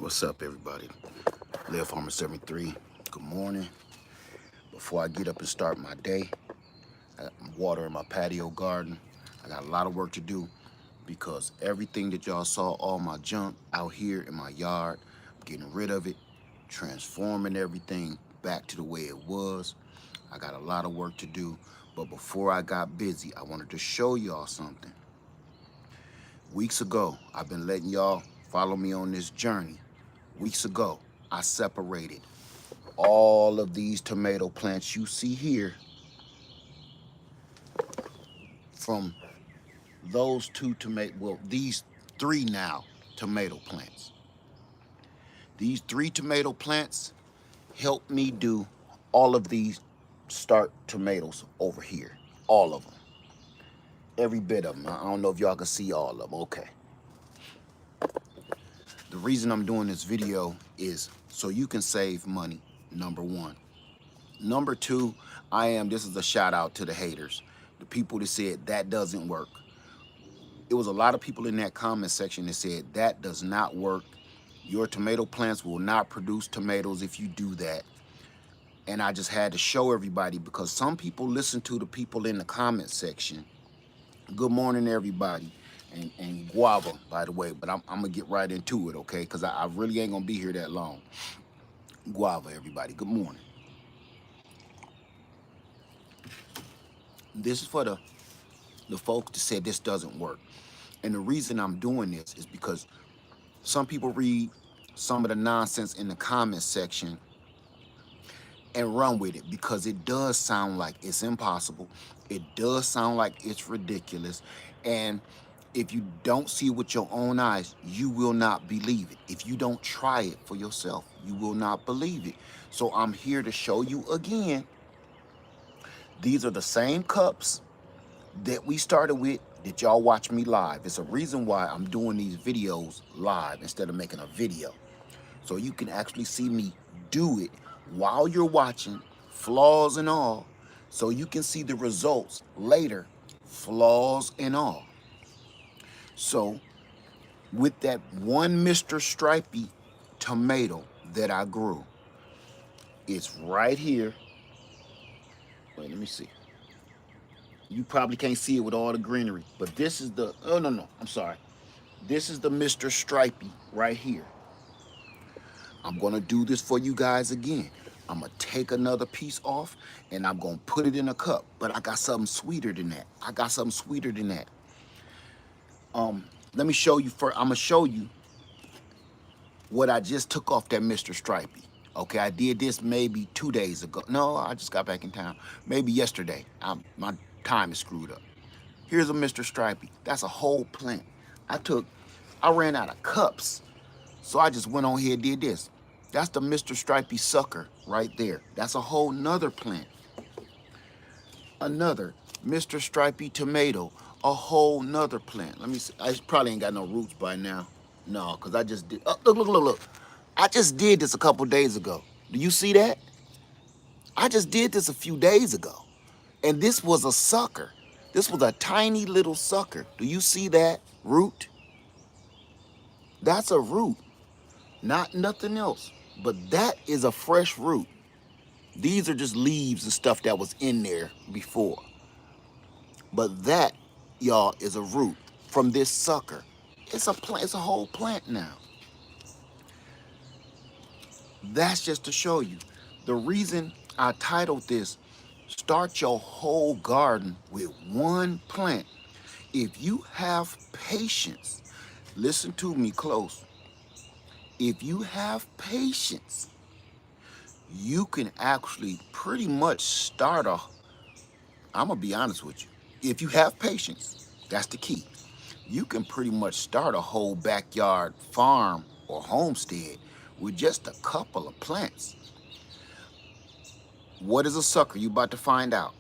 What's up, everybody? Live Farmer 73. Good morning. Before I get up and start my day, I'm watering my patio garden. I got a lot of work to do because everything that y'all saw, all my junk out here in my yard, I'm getting rid of it, transforming everything back to the way it was. I got a lot of work to do, but before I got busy, I wanted to show y'all something. Weeks ago, I've been letting y'all follow me on this journey. Weeks ago, I separated all of these tomato plants you see here from those these three now tomato plants. These three tomato plants help me do all of these start tomatoes over here. All of them. Every bit of them. I don't know if y'all can see all of them. Okay. The reason I'm doing this video is so you can save money, number one. Number two, this is a shout out to the haters, the people that said that doesn't work. It was a lot of people in that comment section that said that does not work. Your tomato plants will not produce tomatoes if you do that. And I just had to show everybody because some people listen to the people in the comment section. Good morning, everybody. And guava, by the way, but I'm gonna get right into it, okay? Because I really ain't gonna be here that long. Guava, everybody, good morning. This is for the folks that said this doesn't work. And the reason I'm doing this is because some people read some of the nonsense in the comment section and run with it because it does sound like it's impossible. It does sound like it's ridiculous. And if you don't see it with your own eyes, you will not believe it. If you don't try it for yourself, you will not believe it. So I'm here to show you again. These are the same cups that we started with that y'all watch me live. It's a reason why I'm doing these videos live instead of making a video. So you can actually see me do it while you're watching, flaws and all, so you can see the results later, flaws and all. So with that one Mr. Stripey tomato that I grew, it's right here. Wait, let me see. You probably can't see it with all the greenery, but this is the, oh no, I'm sorry. This is the Mr. Stripey right here. I'm gonna do this for you guys again. I'm gonna take another piece off and I'm gonna put it in a cup, but I got something sweeter than that. Let me show you first. I'm gonna show you what I just took off that Mr. Stripey. Okay, I did this maybe 2 days ago. No, I just got back in town. Maybe yesterday. My time is screwed up. Here's a Mr. Stripey. That's a whole plant. I ran out of cups. So I just went on here and did this. That's the Mr. Stripey sucker right there. That's a whole nother plant. Another Mr. Stripey tomato, a whole nother plant. Let me see. I probably ain't got no roots by now. No, because I just did. Oh, look. I just did this a couple days ago. Do you see that? I just did this a few days ago. And this was a sucker. This was a tiny little sucker. Do you see that root? That's a root. Not nothing else, but that is a fresh root. These are just leaves and stuff that was in there before. But that, y'all, is a root from this sucker. It's a plant, it's a whole plant now. That's just to show you. The reason I titled this, Start Your Whole Garden with One Plant. If you have patience, listen to me close. If you have patience, you can actually pretty much start I'm gonna be honest with you. If you have patience, that's the key. You can pretty much start a whole backyard farm or homestead with just a couple of plants. What is a sucker? You about to find out.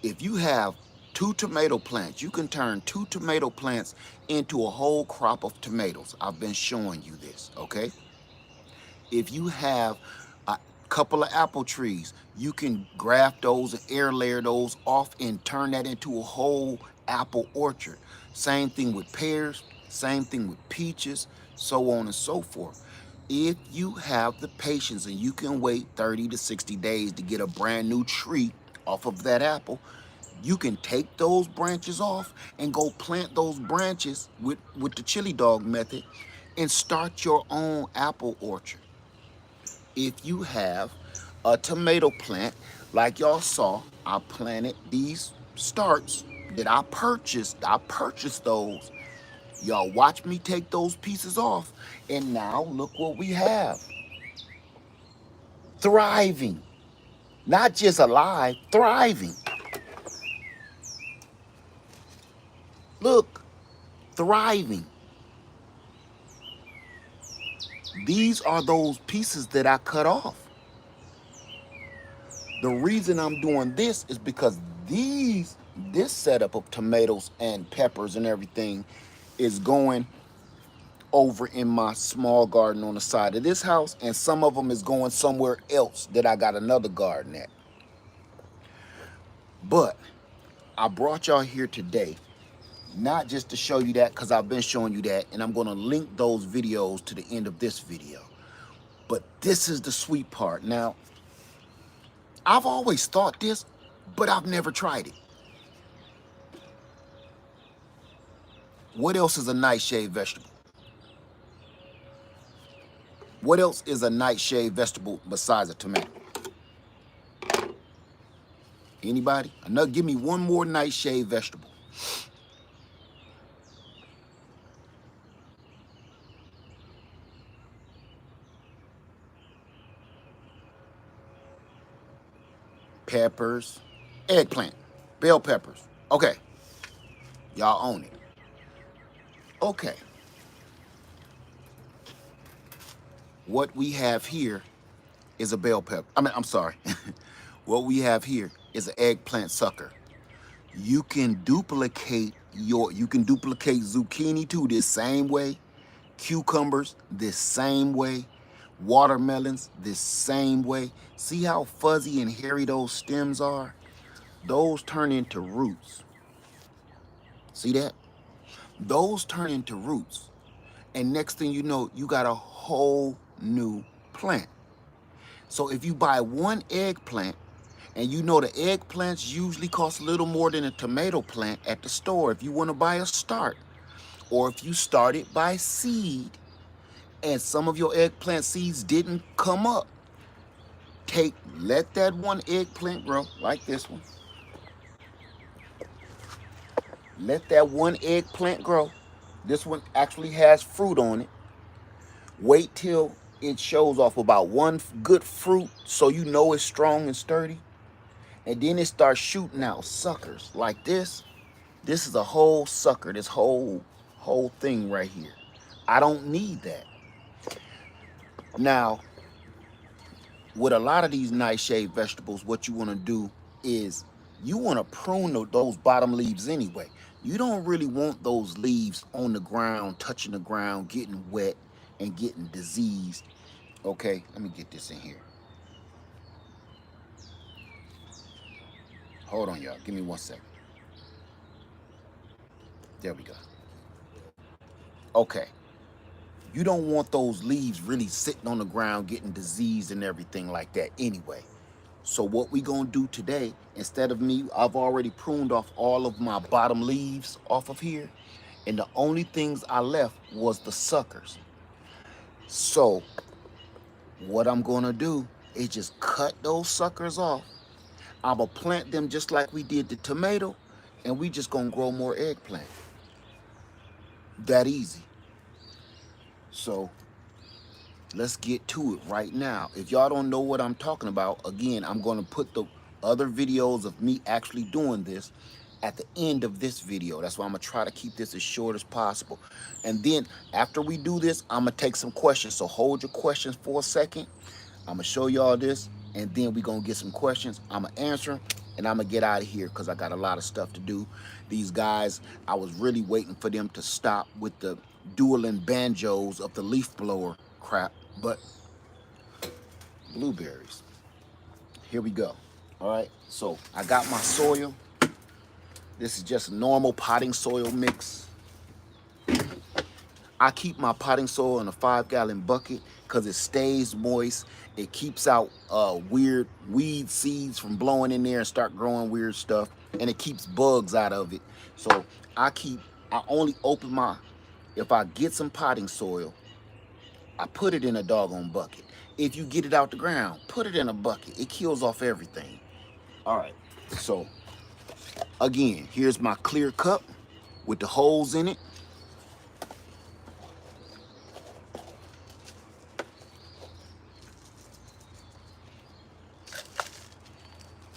If you have 2 tomato plants, you can turn 2 tomato plants into a whole crop of tomatoes. I've been showing you this, okay? If you have a couple of apple trees, you can graft those and air layer those off and turn that into a whole apple orchard. Same thing with pears, same thing with peaches, so on and so forth. If you have the patience and you can wait 30 to 60 days to get a brand new tree off of that apple, you can take those branches off and go plant those branches with the chili dog method and start your own apple orchard. If you have a tomato plant, like y'all saw, I planted these starts that I purchased. I purchased those. Y'all watch me take those pieces off, and now look what we have. Thriving. Not just alive, thriving. Look, thriving. These are those pieces that I cut off. The reason I'm doing this is because this setup of tomatoes and peppers and everything is going over in my small garden on the side of this house, and some of them is going somewhere else that I got another garden at. But I brought y'all here today not just to show you that, because I've been showing you that, and I'm going to link those videos to the end of this video. But this is the sweet part. Now, I've always thought this, but I've never tried it. What else is a nightshade vegetable? What else is a nightshade vegetable besides a tomato? Anybody? Another, give me one more nightshade vegetable. Peppers, eggplant, bell peppers. Okay, y'all own it. Okay, what we have here is a bell pepper. I'm sorry. What we have here is an eggplant sucker. You can duplicate zucchini too this same way, cucumbers this same way, watermelons this same way. See how fuzzy and hairy those stems are? Those turn into roots. See that? Those turn into roots. And next thing you know, you got a whole new plant. So if you buy one eggplant, and you know the eggplants usually cost a little more than a tomato plant at the store if you want to buy a start. Or if you start it by seed and some of your eggplant seeds didn't come up, let that one eggplant grow like this one. Let that one eggplant grow. This one actually has fruit on it. Wait till it shows off about one good fruit so you know it's strong and sturdy. And then it starts shooting out suckers like this. This is a whole sucker, this whole thing right here. I don't need that. Now, with a lot of these nightshade vegetables, what you want to do is you want to prune those bottom leaves anyway. You don't really want those leaves on the ground, touching the ground, getting wet and getting diseased. Okay, let me get this in here. Hold on, y'all. Give me 1 second. There we go. Okay. You don't want those leaves really sitting on the ground getting diseased and everything like that anyway. So what we gonna do today, instead of me, I've already pruned off all of my bottom leaves off of here, and the only things I left was the suckers. So what I'm gonna do is just cut those suckers off. I'm gonna plant them just like we did the tomato, and we just gonna grow more eggplant. That easy. So let's get to it right now. If y'all don't know what I'm talking about, again, I'm going to put the other videos of me actually doing this at the end of this video. That's why I'm going to try to keep this as short as possible. And then after we do this, I'm going to take some questions. So hold your questions for a second. I'm going to show y'all this, and then we're going to get some questions. I'm going to answer them, and I'm going to get out of here because I got a lot of stuff to do. These guys, I was really waiting for them to stop with the dueling banjos of the leaf blower crap. But blueberries, here we go. All right, so I got my soil. This is just normal potting soil mix. I keep my potting soil in a 5-gallon bucket because it stays moist. It keeps out weird weed seeds from blowing in there and start growing weird stuff, and it keeps bugs out of it. So I only open my, if I get some potting soil, I put it in a doggone bucket. If you get it out the ground, put it in a bucket. It kills off everything. All right. So again, here's my clear cup with the holes in it.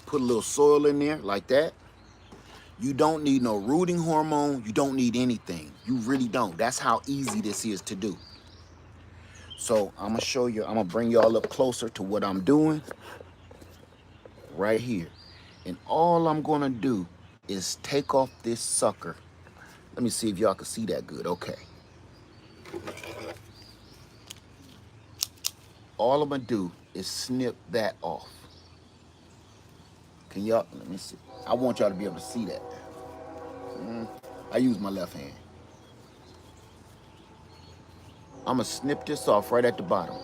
Put a little soil in there like that. You don't need no rooting hormone. You don't need anything. You really don't. That's how easy this is to do. So I'm gonna show you, I'm gonna bring y'all up closer to what I'm doing right here. And all I'm gonna do is take off this sucker. Let me see if y'all can see that good. Okay. All I'm gonna do is snip that off. Can y'all, let me see. I want y'all to be able to see that. I use my left hand. I'm gonna snip this off right at the bottom.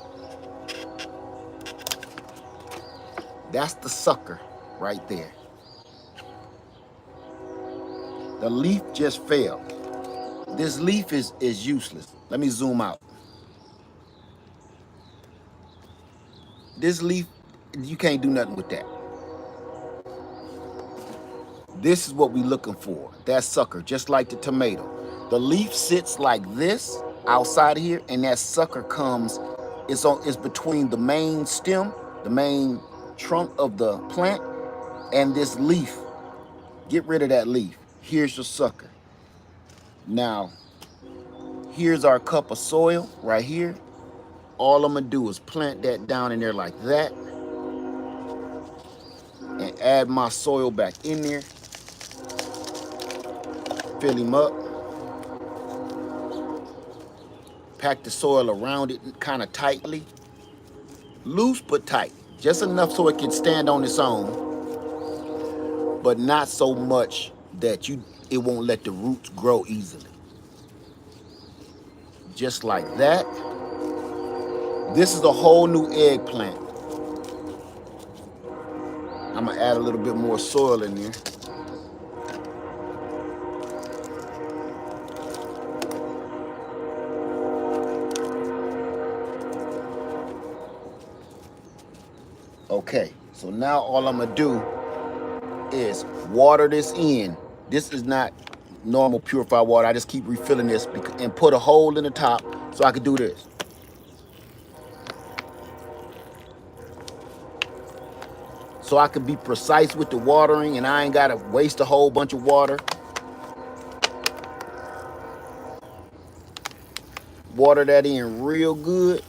That's the sucker right there. The leaf just fell. This leaf is useless. Let me zoom out. This leaf, you can't do nothing with that. This is what we looking for. That sucker, just like the tomato. The leaf sits like this outside of here, and that sucker comes, it's between the main stem, the main trunk of the plant, and this leaf. Get rid of that leaf. Here's your sucker. Now, here's our cup of soil right here. All I'm gonna do is plant that down in there like that and add my soil back in there. Fill him up. Pack the soil around it kind of tightly. Loose but tight. Just enough so it can stand on its own, but not so much that it won't let the roots grow easily. Just like that. This is a whole new eggplant. I'm gonna add a little bit more soil in there. Okay, so now all I'm gonna do is water this in. This is not normal purified water. I just keep refilling this and put a hole in the top so I can do this. So I can be precise with the watering and I ain't gotta waste a whole bunch of water. Water that in real good,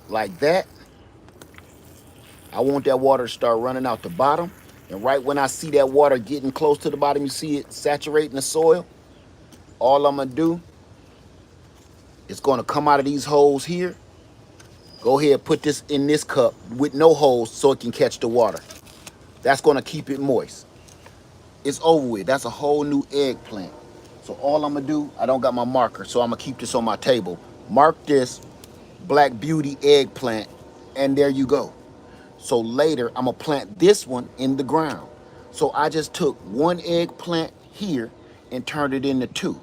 like that. I want that water to start running out the bottom. And right when I see that water getting close to the bottom, you see it saturating the soil. All I'm gonna do is gonna come out of these holes here. Go ahead, put this in this cup with no holes so it can catch the water. That's gonna keep it moist. It's over with. That's a whole new eggplant. So all I'm gonna do, I don't got my marker, so I'm gonna keep this on my table. Mark this Black Beauty eggplant, and there you go. So later, I'm gonna plant this one in the ground. So I just took one eggplant here and turned it into two.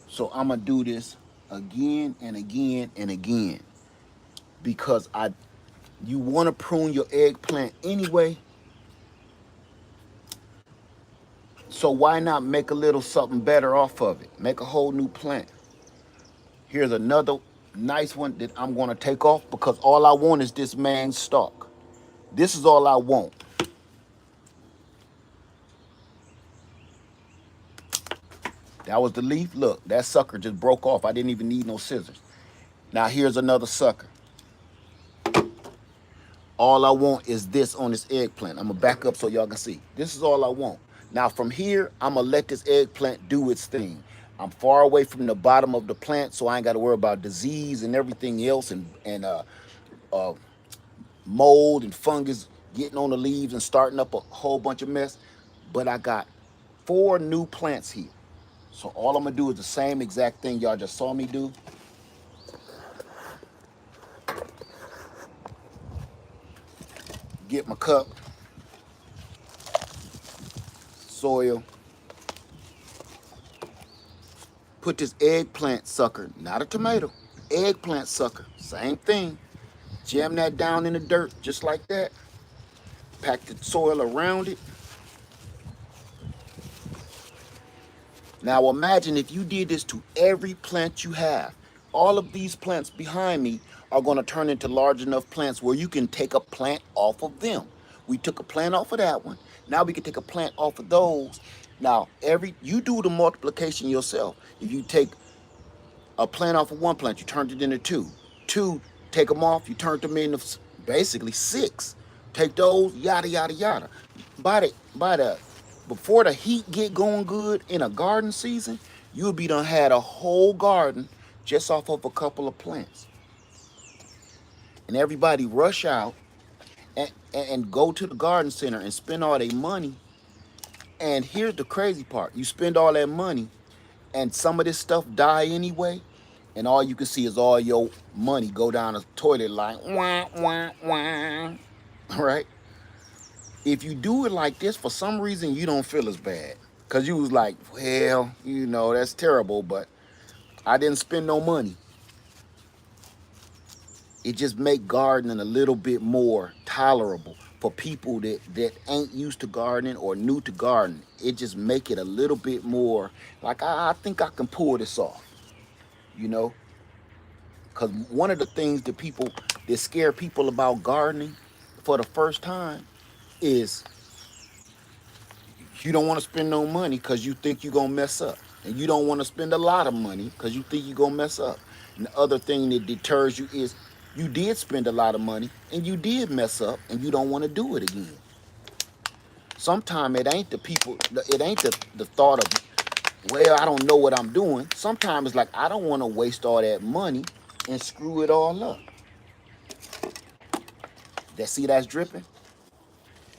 So I'm gonna do this again and again and again because you wanna prune your eggplant anyway. So why not make a little something better off of it? Make a whole new plant. Here's another nice one that I'm gonna take off because all I want is this main stalk. This is all I want. That was the leaf. Look, that sucker just broke off. I didn't even need no scissors. Now here's another sucker. All I want is this on this eggplant. I'm gonna back up so y'all can see. This is all I want. Now from here, I'm gonna let this eggplant do its thing. I'm far away from the bottom of the plant, so I ain't gotta worry about disease and everything else and mold and fungus getting on the leaves and starting up a whole bunch of mess. But I got 4 new plants here. So all I'm gonna do is the same exact thing y'all just saw me do. Get my cup, soil, put this eggplant sucker, not a tomato, eggplant sucker, same thing. Jam that down in the dirt just like that. Pack the soil around it. Now imagine if you did this to every plant you have. All of these plants behind me are going to turn into large enough plants where you can take a plant off of them. We took a plant off of that one. Now we can take a plant off of those. Now, you do the multiplication yourself. If you take a plant off of one plant, you turned it into 2. 2, take them off, you turned them into basically 6. Take those, yada, yada, yada. Before the heat get going good in a garden season, you'll be done had a whole garden just off of a couple of plants. And everybody rush out and go to the garden center and spend all their money. And here's the crazy part. You spend all that money and some of this stuff die anyway, and all you can see is all your money go down the toilet like wah, wah, wah. All right? If you do it like this, for some reason, you don't feel as bad. Because you was like, well, that's terrible, but I didn't spend no money. It just make gardening a little bit more tolerable for people that ain't used to gardening or new to gardening. It just make it a little bit more like, I think I can pull this off, Because one of the things that scare people about gardening for the first time is you don't want to spend no money because you think you're going to mess up. And you don't want to spend a lot of money because you think you're going to mess up. And the other thing that deters you is you did spend a lot of money and you did mess up and you don't want to do it again. Sometimes it ain't the thought of, well, I don't know what I'm doing. Sometimes it's like, I don't want to waste all that money and screw it all up. See that's dripping?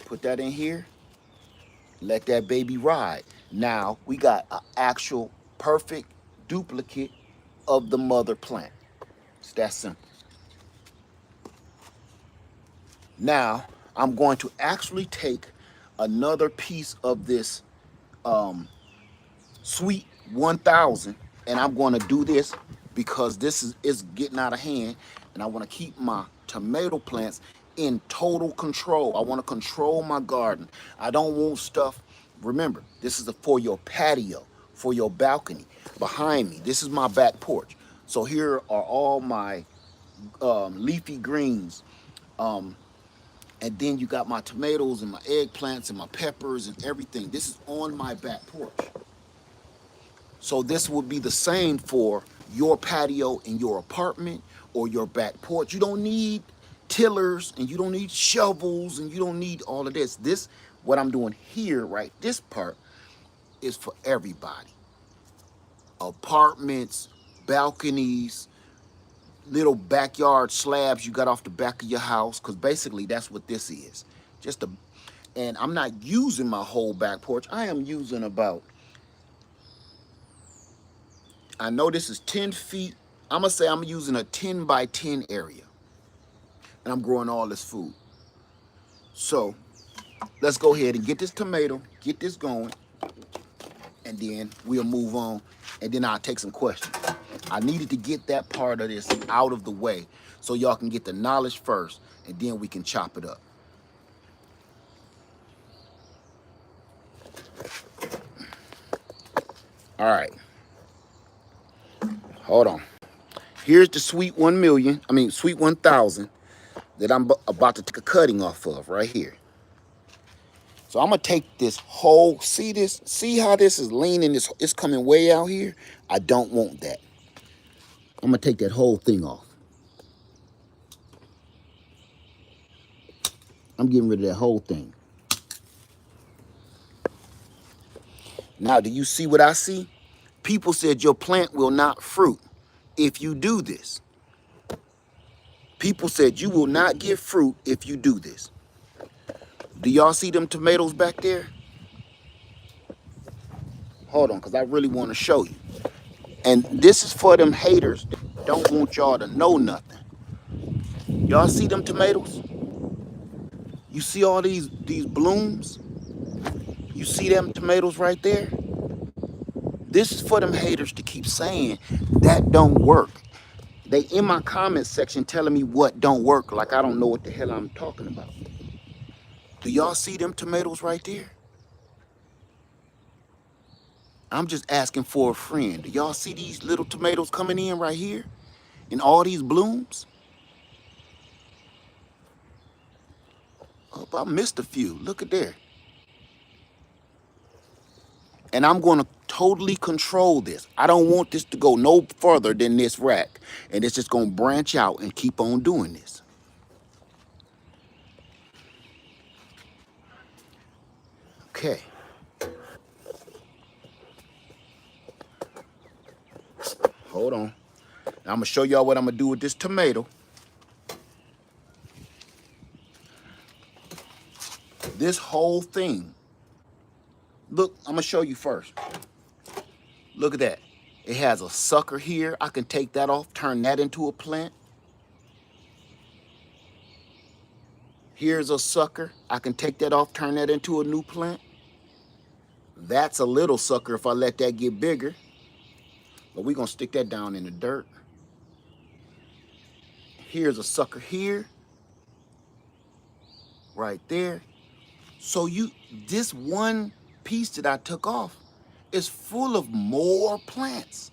Put that in here. Let that baby ride. Now we got an actual perfect duplicate of the mother plant. It's that simple. Now I'm going to actually take another piece of this Sweet 1000, and I'm going to do this because this is getting out of hand, and I want to keep my tomato plants in total control. I want to control my garden. I don't want stuff. Remember, this is for your patio, for your balcony. Behind me, this is my back porch. So here are all my leafy greens. And then you got my tomatoes and my eggplants and my peppers and everything. This is on my back porch. So this would be the same for your patio in your apartment or your back porch. You don't need tillers and you don't need shovels and you don't need all of this. What I'm doing here, right, this part is for everybody. Apartments, balconies, little backyard slabs you got off the back of your house, because basically that's what this is. And I'm not using my whole back porch. I am using I know this is 10 feet. I'm going to say I'm using a 10 by 10 area. And I'm growing all this food. So let's go ahead and get this tomato, get this going, and then we'll move on. And then I'll take some questions. I needed to get that part of this out of the way so y'all can get the knowledge first, and then we can chop it up. All right. Hold on. Here's the Sweet 1000 that I'm about to take a cutting off of right here. So I'm gonna take this whole, see how this is leaning, it's coming way out here? I don't want that. I'm gonna take that whole thing off. I'm getting rid of that whole thing. Now, do you see what I see? People said your plant will not fruit if you do this. People said you will not get fruit if you do this. Do y'all see them tomatoes back there? Hold on, because I really want to show you. And this is for them haters that don't want y'all to know nothing. Y'all see them tomatoes? You see all these blooms? You see them tomatoes right there? This is for them haters to keep saying that don't work. They in my comment section telling me what don't work, like I don't know what the hell I'm talking about. Do y'all see them tomatoes right there? I'm just asking for a friend. Do y'all see these little tomatoes coming in right here? And all these blooms? Oh, I missed a few. Look at there. And I'm going to totally control this. I don't want this to go no further than this rack. And it's just going to branch out and keep on doing this. Okay. Hold on. Now I'm going to show y'all what I'm going to do with this tomato. This whole thing. Look, I'm going to show you first. Look at that. It has a sucker here. I can take that off, turn that into a plant. Here's a sucker. I can take that off, turn that into a new plant. That's a little sucker if I let that get bigger. But we're going to stick that down in the dirt. Here's a sucker here. Right there. So this one piece that I took off is full of more plants.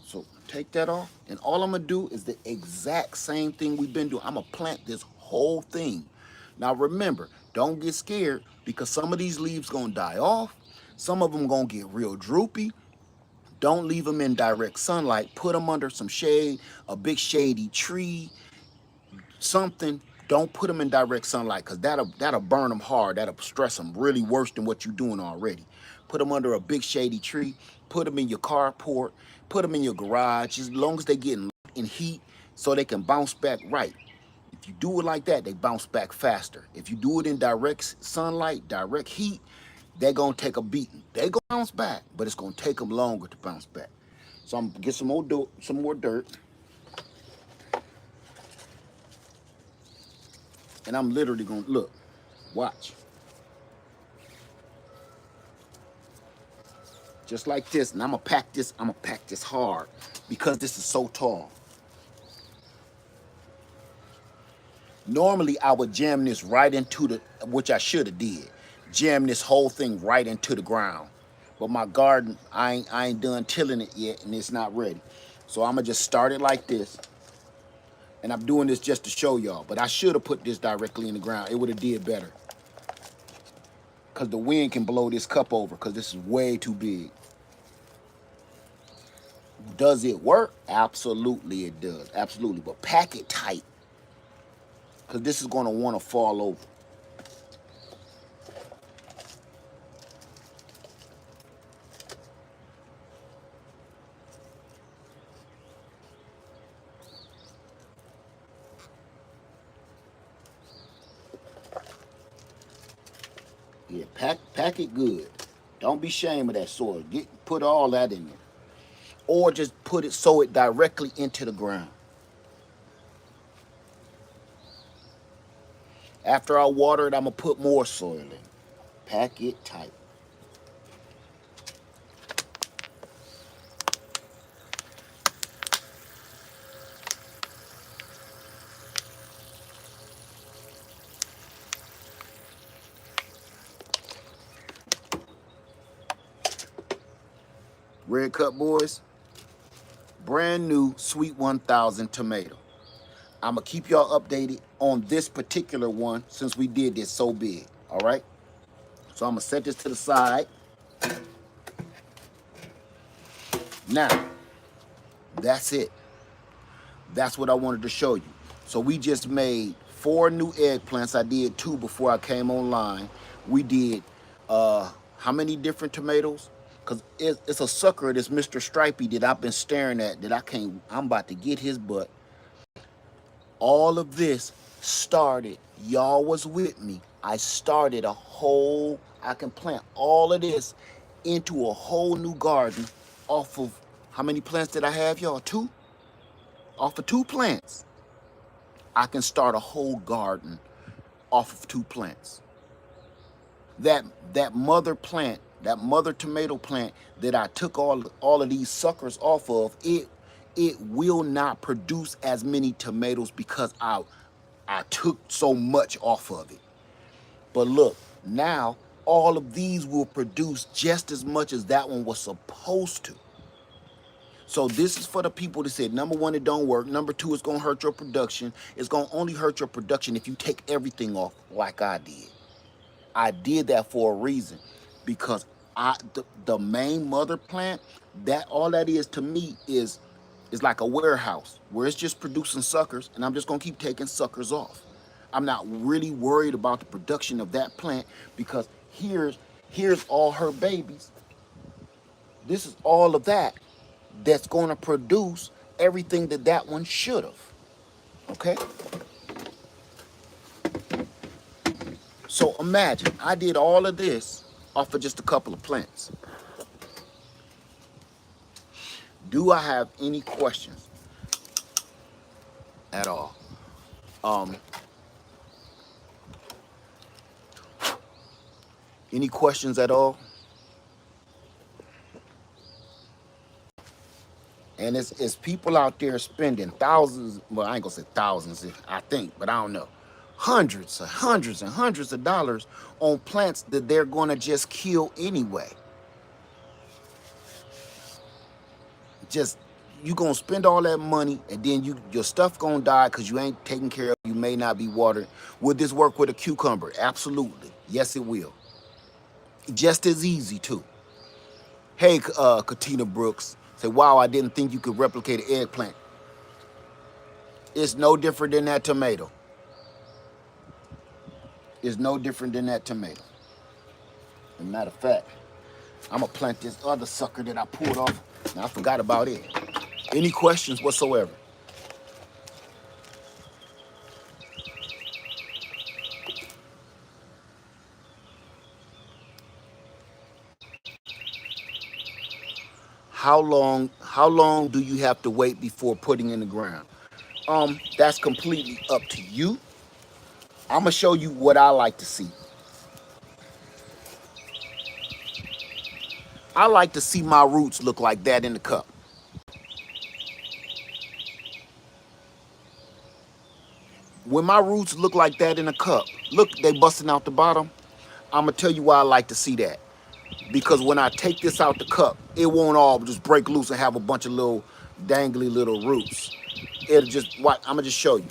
So take that off. And all I'm going to do is the exact same thing we've been doing. I'm going to plant this whole thing. Now remember, don't get scared because some of these leaves going to die off. Some of them going to get real droopy. Don't leave them in direct sunlight. Put them under some shade, a big shady tree, something. Don't put them in direct sunlight because that'll burn them hard. That'll stress them really worse than what you're doing already. Put them under a big shady tree. Put them in your carport. Put them in your garage as long as they get in heat so they can bounce back right. If you do it like that, they bounce back faster. If you do it in direct sunlight, direct heat, they're going to take a beating. They going to bounce back, but it's going to take them longer to bounce back. So I'm going to get some more dirt. And I'm literally going to, look, watch. Just like this. And I'm going to pack this hard because this is so tall. Normally, I would jam this right into the, which I should have did. Jam this whole thing right into the ground. But my garden, I ain't done tilling it yet, and it's not ready. So I'm going to just start it like this. And I'm doing this just to show y'all. But I should have put this directly in the ground. It would have did better. Because the wind can blow this cup over because this is way too big. Does it work? Absolutely it does. Absolutely. But pack it tight. Because this is going to want to fall over. Yeah, pack it good. Don't be ashamed of that soil. Put all that in there. Or just sow it directly into the ground. After I water it, I'm going to put more soil in. Pack it tight. Red Cup boys, brand new Sweet 1000 tomato. I'm going to keep y'all updated on this particular one since we did this so big, all right? So I'm going to set this to the side. Now, that's it. That's what I wanted to show you. So we just made 4 new eggplants. I did 2 before I came online. We did, how many different tomatoes? Because it's a sucker, this Mr. Stripey that I've been staring at that I'm about to get his butt. All of this started, y'all was with me. I started a whole, I can plant all of this into a whole new garden off of, how many plants did I have, y'all? Two? Off of two plants. I can start a whole garden off of two plants. That that mother plant, that mother tomato plant that I took all of these suckers off of, it will not produce as many tomatoes because I took so much off of it. But look, now all of these will produce just as much as that one was supposed to. So this is for the people that said, number one, it don't work. Number two, it's gonna hurt your production. It's gonna only hurt your production if you take everything off like I did. I did that for a reason, because the main mother plant, that all that is to me is like a warehouse where it's just producing suckers, and I'm just gonna keep taking suckers off. I'm not really worried about the production of that plant, because here's all her babies. This is all of that that's going to produce everything that that one should have. Okay? So imagine I did all of this off of just a couple of plants. Do I have any questions at all? Any questions at all? And it's people out there spending thousands, well, I ain't gonna say thousands, I think, but I don't know. Hundreds and hundreds of dollars on plants that they're gonna just kill anyway. Just, you gonna spend all that money, and then your stuff gonna die because you ain't taking care of it. You may not be watered. Would this work with a cucumber? Absolutely. Yes, it will. Just as easy too. Hey, Katina Brooks, say, wow, I didn't think you could replicate an eggplant. It's no different than that tomato. It's no different than that tomato. As a matter of fact, I'm gonna plant this other sucker that I pulled off. Now, I forgot about it. Any questions whatsoever? How long do you have to wait before putting in the ground? That's completely up to you. I'm gonna show you what I like to see. I like to see my roots look like that in the cup. When my roots look like that in a cup, look, they busting out the bottom. I'm gonna tell you why I like to see that. Because when I take this out the cup, it won't all just break loose and have a bunch of little dangly little roots. It'll just, what, I'm gonna just show you.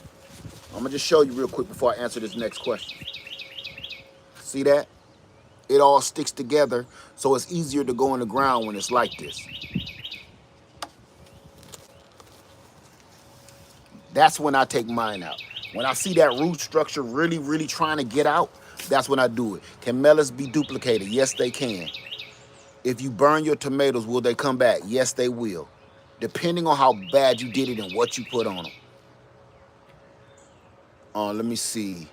I'm gonna just show you real quick before I answer this next question. See that? It all sticks together, so it's easier to go in the ground when it's like this. That's when I take mine out. When I see that root structure really, really trying to get out, that's when I do it. Can melons be duplicated? Yes, they can. If you burn your tomatoes, will they come back? Yes, they will. Depending on how bad you did it and what you put on them. Let me see.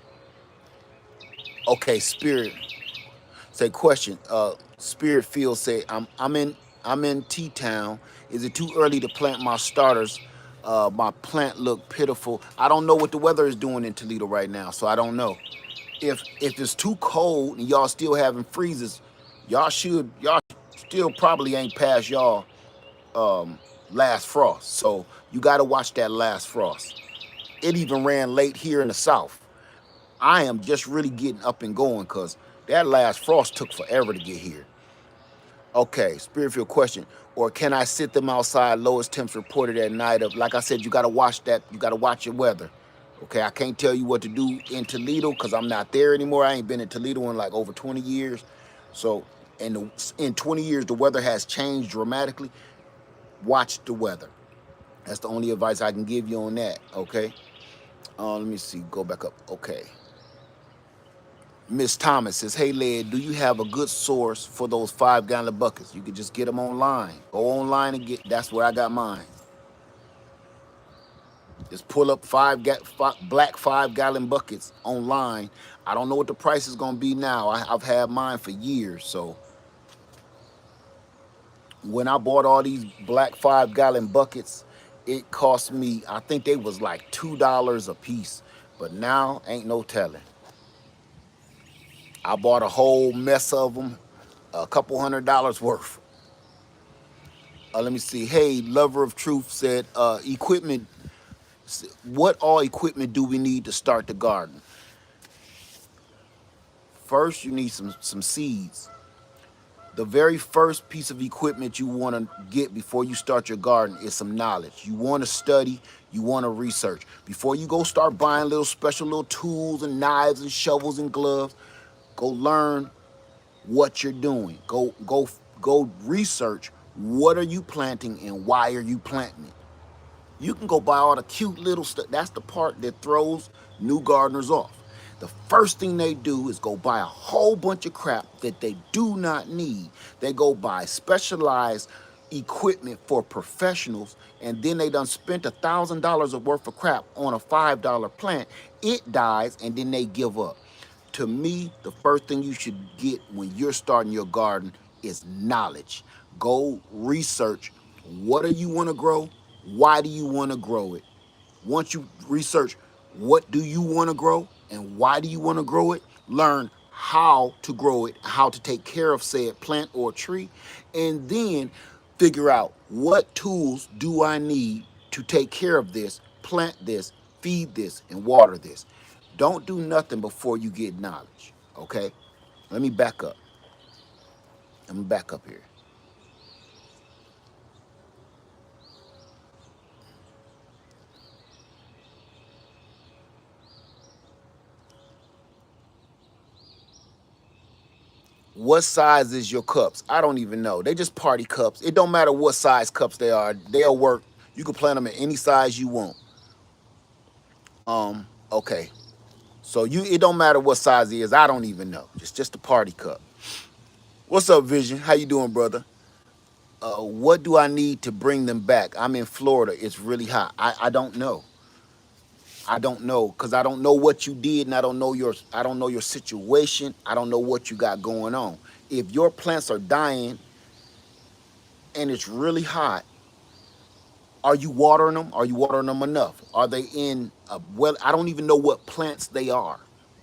Okay, Spirit. Say question. Spirit Field say I'm in T-Town. Is it too early to plant my starters? My plant look pitiful. I don't know what the weather is doing in Toledo right now, so I don't know. If it's too cold and y'all still having freezes, y'all still probably ain't past y'all last frost. So you gotta watch that last frost. It even ran late here in the south. I am just really getting up and going because that last frost took forever to get here. Okay, Spiritfield question. Or can I sit them outside? Lowest temps reported at night of, like I said, you gotta watch that. You gotta watch your weather. Okay, I can't tell you what to do in Toledo because I'm not there anymore. I ain't been in Toledo in like over 20 years. So, in 20 years, the weather has changed dramatically. Watch the weather. That's the only advice I can give you on that, okay? Let me see, go back up, okay. Miss Thomas says, hey, Led, do you have a good source for those 5-gallon buckets? You can just get them online. Go online and get, that's where I got mine. Just pull up black 5 gallon buckets online. I don't know what the price is gonna be now. I've had mine for years. So when I bought all these black 5 gallon buckets, it cost me, I think they was like $2 a piece. But now ain't no telling. I bought a whole mess of them, a couple $100 worth. Let me see. Hey, Lover of Truth said, equipment. What all equipment do we need to start the garden? First, you need some seeds. The very first piece of equipment you want to get before you start your garden is some knowledge. You want to study, you want to research. Before you go start buying little special little tools and knives and shovels and gloves, go learn what you're doing. Go research what are you planting and why are you planting it. You can go buy all the cute little stuff. That's the part that throws new gardeners off. The first thing they do is go buy a whole bunch of crap that they do not need. They go buy specialized equipment for professionals, and then they done spent $1,000 of worth of crap on a $5 plant. It dies, and then they give up. To me, the first thing you should get when you're starting your garden is knowledge. Go research what do you want to grow, why do you want to grow it. Once you research what do you want to grow and why do you want to grow it, learn how to grow it, how to take care of said plant or tree, and then figure out what tools do I need to take care of this, plant this, feed this, and water this. Don't do nothing before you get knowledge, okay? Let me back up. Let me back up here. What size is your cups? I don't even know. They just party cups. It don't matter what size cups they are. They'll work. You can plant them in any size you want. Okay. So it don't matter what size it is. I don't even know. It's just a party cup. What's up, Vision? How you doing, brother? What do I need to bring them back? I'm in Florida. It's really hot. I don't know. I don't know because I don't know what you did and I don't know your situation. I don't know what you got going on. If your plants are dying and it's really hot, are you watering them? Are you watering them enough? Are they in a well? I don't even know what plants they are.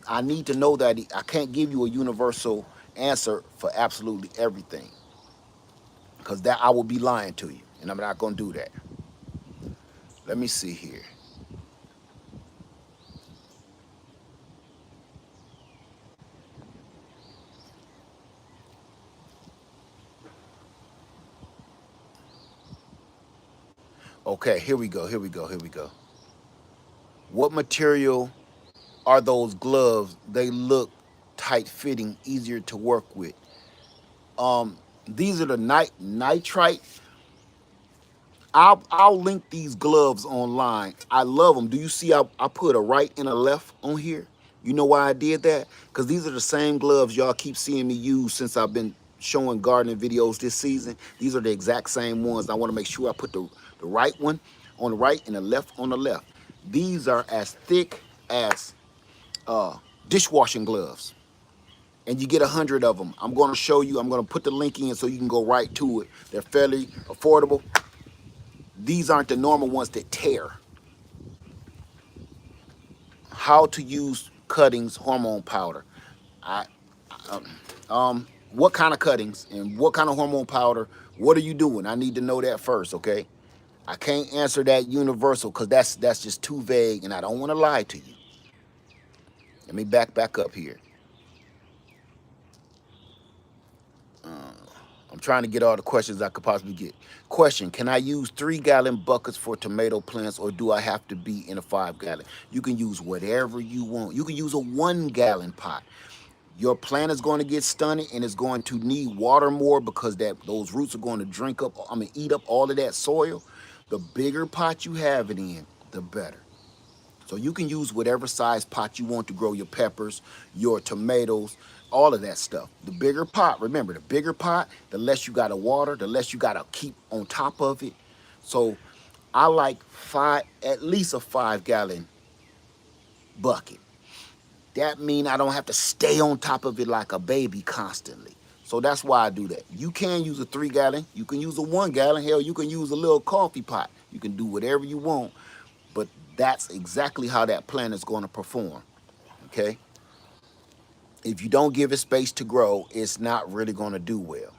I need to know that. I can't give you a universal answer for absolutely everything because that I will be lying to you, and I'm not gonna do that. Let me see here. Okay, here we go. Here we go. Here we go. What material are those gloves? They look tight fitting, easier to work with. These are the nitrite. I'll link these gloves online. I love them. Do you see I put a right and a left on here? You know why I did that? Because these are the same gloves y'all keep seeing me use since I've been showing gardening videos this season. These are the exact same ones. I want to make sure I put the right one on the right and the left on the left. These are as thick as dishwashing gloves. And you get 100 of them. I'm going to show you. I'm going to put the link in so you can go right to it. They're fairly affordable. These aren't the normal ones that tear. How to use cuttings, hormone powder. I, what kind of cuttings and what kind of hormone powder? What are you doing? I need to know that first, okay? I can't answer that universal because that's just too vague, and I don't want to lie to you. Let me back up here. I'm trying to get all the questions I could possibly get. Question, can I use 3-gallon buckets for tomato plants or do I have to be in a 5-gallon? You can use whatever you want. You can use a 1-gallon pot. Your plant is going to get stunted and it's going to need water more because those roots are going to eat up all of that soil. The bigger pot you have it in, the better. So you can use whatever size pot you want to grow your peppers, your tomatoes, all of that stuff. The bigger pot, remember, the bigger pot, the less you got to water, the less you got to keep on top of it. So I like at least a 5-gallon bucket. That means I don't have to stay on top of it like a baby constantly. So that's why I do that. You can use a 3-gallon. You can use a 1-gallon. Hell, you can use a little coffee pot. You can do whatever you want. But that's exactly how that plant is going to perform. Okay? If you don't give it space to grow, it's not really going to do well.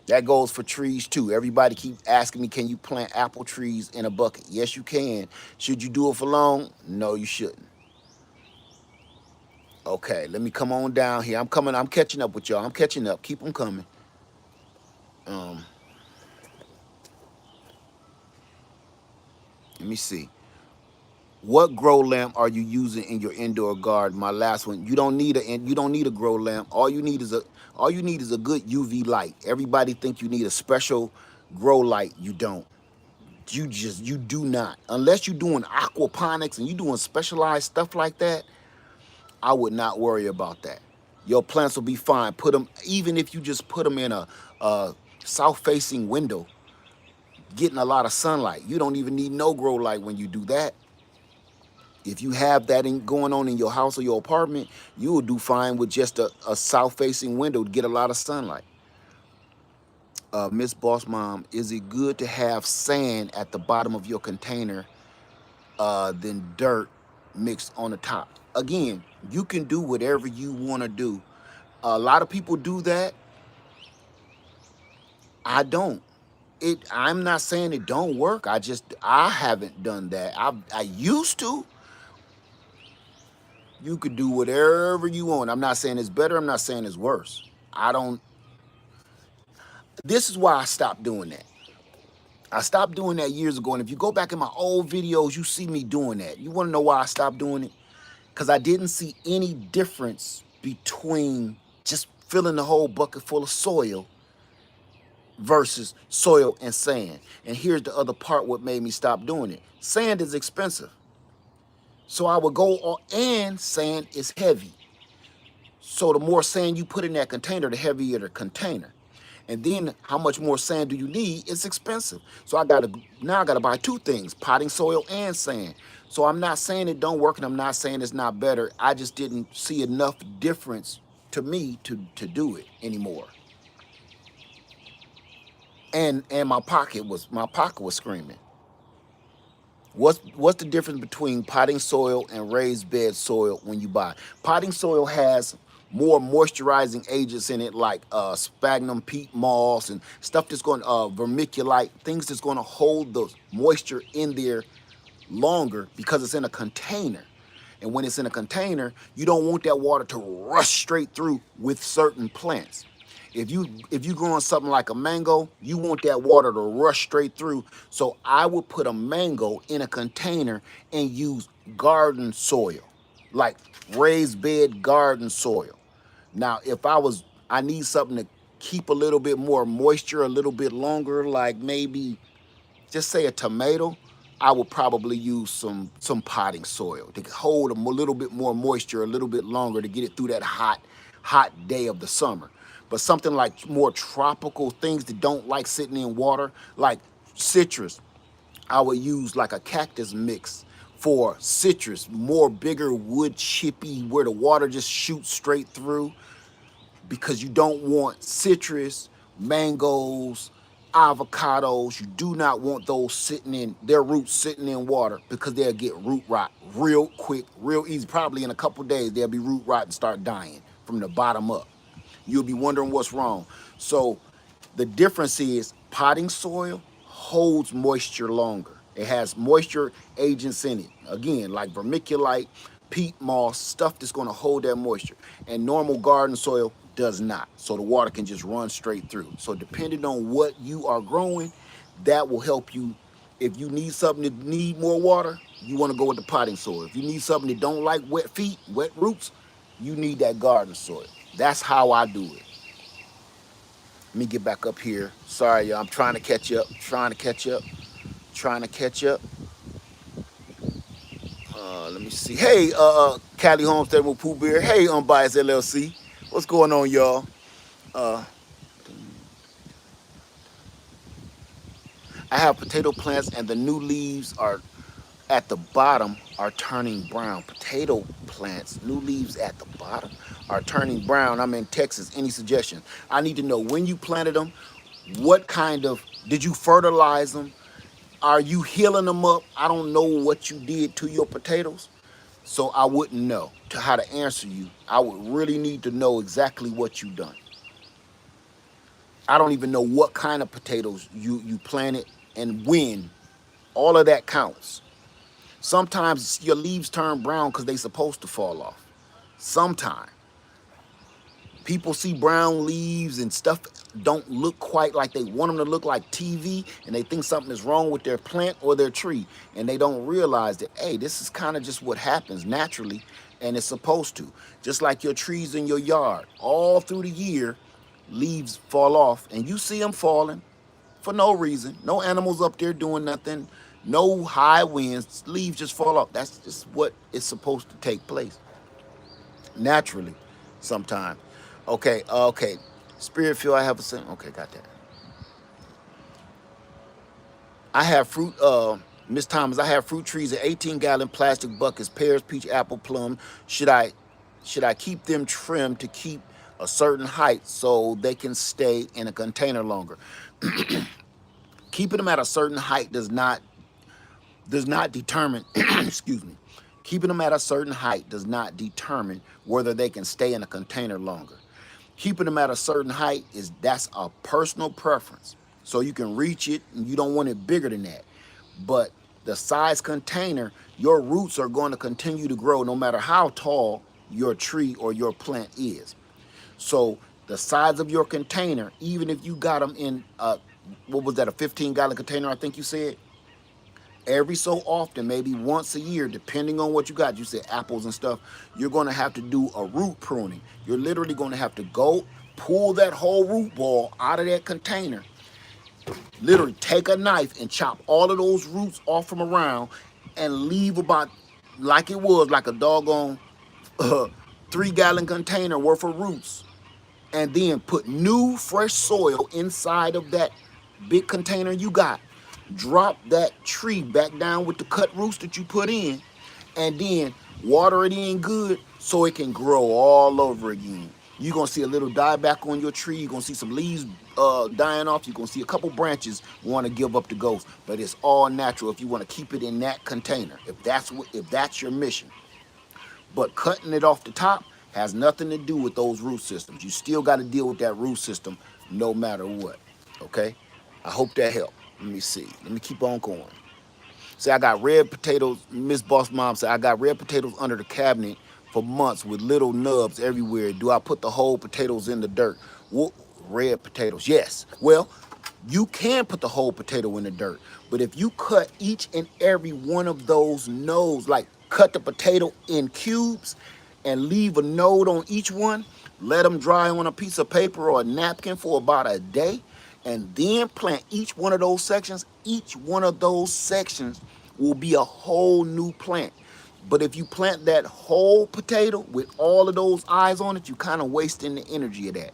That goes for trees too. Everybody keep asking me, can you plant apple trees in a bucket? Yes, you can. Should you do it for long? No, you shouldn't. Okay, let me come on down here. I'm catching up with y'all. I'm catching up. Keep them coming. Um, Let me see. What grow lamp are you using in your indoor garden? My last one. You don't need a grow lamp. All you need is a good UV light. Everybody think you need a special grow light. You don't. You do not. Unless you're doing aquaponics and you're doing specialized stuff like that, I would not worry about that. Your plants will be fine. Put them, even if you just put them in a south-facing window, getting a lot of sunlight. You don't even need no grow light when you do that. If you have that going on in your house or your apartment, you will do fine with just a south-facing window to get a lot of sunlight. Miss Boss Mom, is it good to have sand at the bottom of your container than dirt mixed on the top? Again, you can do whatever you want to do. A lot of people do that. I don't. I'm not saying it don't work. I haven't done that. I used to. You could do whatever you want. I'm not saying it's better. I'm not saying it's worse. I don't. This is why I stopped doing that. I stopped doing that years ago. And if you go back in my old videos, you see me doing that. You want to know why I stopped doing it? Because I didn't see any difference between just filling the whole bucket full of soil versus soil and sand. And here's the other part what made me stop doing it. Sand is expensive. So I would go on, and sand is heavy. So the more sand you put in that container, the heavier the container. And then how much more sand do you need? It's expensive. So now I gotta buy two things, potting soil and sand. So I'm not saying it don't work and I'm not saying it's not better. I just didn't see enough difference to me to do it anymore. And my pocket was screaming. What's the difference between potting soil and raised bed soil when you buy? Potting soil has more moisturizing agents in it, like sphagnum peat moss and stuff that's going to vermiculite, things that's going to hold the moisture in there longer because it's in a container. And when it's in a container, you don't want that water to rush straight through with certain plants. If you growing something like a mango, you want that water to rush straight through. So I would put a mango in a container and use garden soil, like raised bed garden soil. Now, I need something to keep a little bit more moisture a little bit longer, like maybe just say a tomato, I would probably use some potting soil to hold a little bit more moisture a little bit longer to get it through that hot day of the summer. But something like more tropical things that don't like sitting in water, like citrus, I would use like a cactus mix for citrus, more bigger wood chippy where the water just shoots straight through, because you don't want citrus, mangoes, avocados. You do not want those their roots sitting in water, because they'll get root rot real quick, real easy. Probably in a couple days, they'll be root rot and start dying from the bottom up. You'll be wondering what's wrong. So the difference is potting soil holds moisture longer. It has moisture agents in it. Again, like vermiculite, peat moss, stuff that's going to hold that moisture. And normal garden soil does not. So the water can just run straight through. So depending on what you are growing, that will help you. If you need something that need more water, you want to go with the potting soil. If you need something that don't like wet feet, wet roots, you need that garden soil. That's how I do it. Let me get back up here. Sorry, y'all. I'm trying to catch up. Trying to catch up. Trying to catch up. Let me see. Hey, Cali Homestead with Pooh Bear. Hey, Unbiased LLC. What's going on, y'all? Uh, I have potato plants and the new leaves are at the bottom are turning brown. Potato plants, new leaves at the bottom are turning brown. I'm in Texas. Any suggestions? I need to know when you planted them, what kind of, did you fertilize them? Are you healing them up? I don't know what you did to your potatoes, so I wouldn't know to how to answer you. I would really need to know exactly what you done. I don't even know what kind of potatoes you planted and when. All of that counts. Sometimes your leaves turn brown because they supposed to fall off. Sometimes people see brown leaves and stuff don't look quite like they want them to look, like TV, and they think something is wrong with their plant or their tree, and they don't realize that, hey, this is kind of just what happens naturally, and it's supposed to. Just like your trees in your yard, all through the year, leaves fall off, and you see them falling for no reason. No animals up there doing nothing. No high winds. Leaves just fall off. That's just what is supposed to take place naturally sometime. Okay, okay. Spirit feel I have a saying. Okay, got that. I have fruit, Miss Thomas, I have fruit trees in 18-gallon plastic buckets, pears, peach, apple, plum. Should I should I keep them trimmed to keep a certain height so they can stay in a container longer? Keeping them at a certain height does not determine excuse me. Keeping them at a certain height does not determine whether they can stay in a container longer. Keeping them at a certain height that's a personal preference. So you can reach it and you don't want it bigger than that. But the size container, your roots are going to continue to grow no matter how tall your tree or your plant is. So the size of your container, even if you got them in what was that, a 15-gallon container, I think you said, every so often, maybe once a year, depending on what you got. You said apples and stuff. You're going to have to do a root pruning. You're literally going to have to go pull that whole root ball out of that container. Literally take a knife and chop all of those roots off from around and leave about like it was, like a doggone uh, 3-gallon container worth of roots, and then put new fresh soil inside of that big container you got. Drop that tree back down with the cut roots that you put in, and then water it in good so it can grow all over again. You're gonna see a little dieback on your tree. You're gonna see some leaves dying off. You're gonna see a couple branches want to give up the ghost, but it's all natural if you want to keep it in that container. If that's your mission. But cutting it off the top has nothing to do with those root systems. You still got to deal with that root system no matter what. Okay? I hope that helped. Let me see. Let me keep on going. Say I got red potatoes. Miss Boss Mom said I got red potatoes under the cabinet for months with little nubs everywhere. Do I put the whole potatoes in the dirt? What, red potatoes? Yes. Well, you can put the whole potato in the dirt, but if you cut each and every one of those nodes, like cut the potato in cubes and leave a node on each one, let them dry on a piece of paper or a napkin for about a day, and then plant each one of those sections, each one of those sections will be a whole new plant. But if you plant that whole potato with all of those eyes on it, you kind of wasting the energy of that.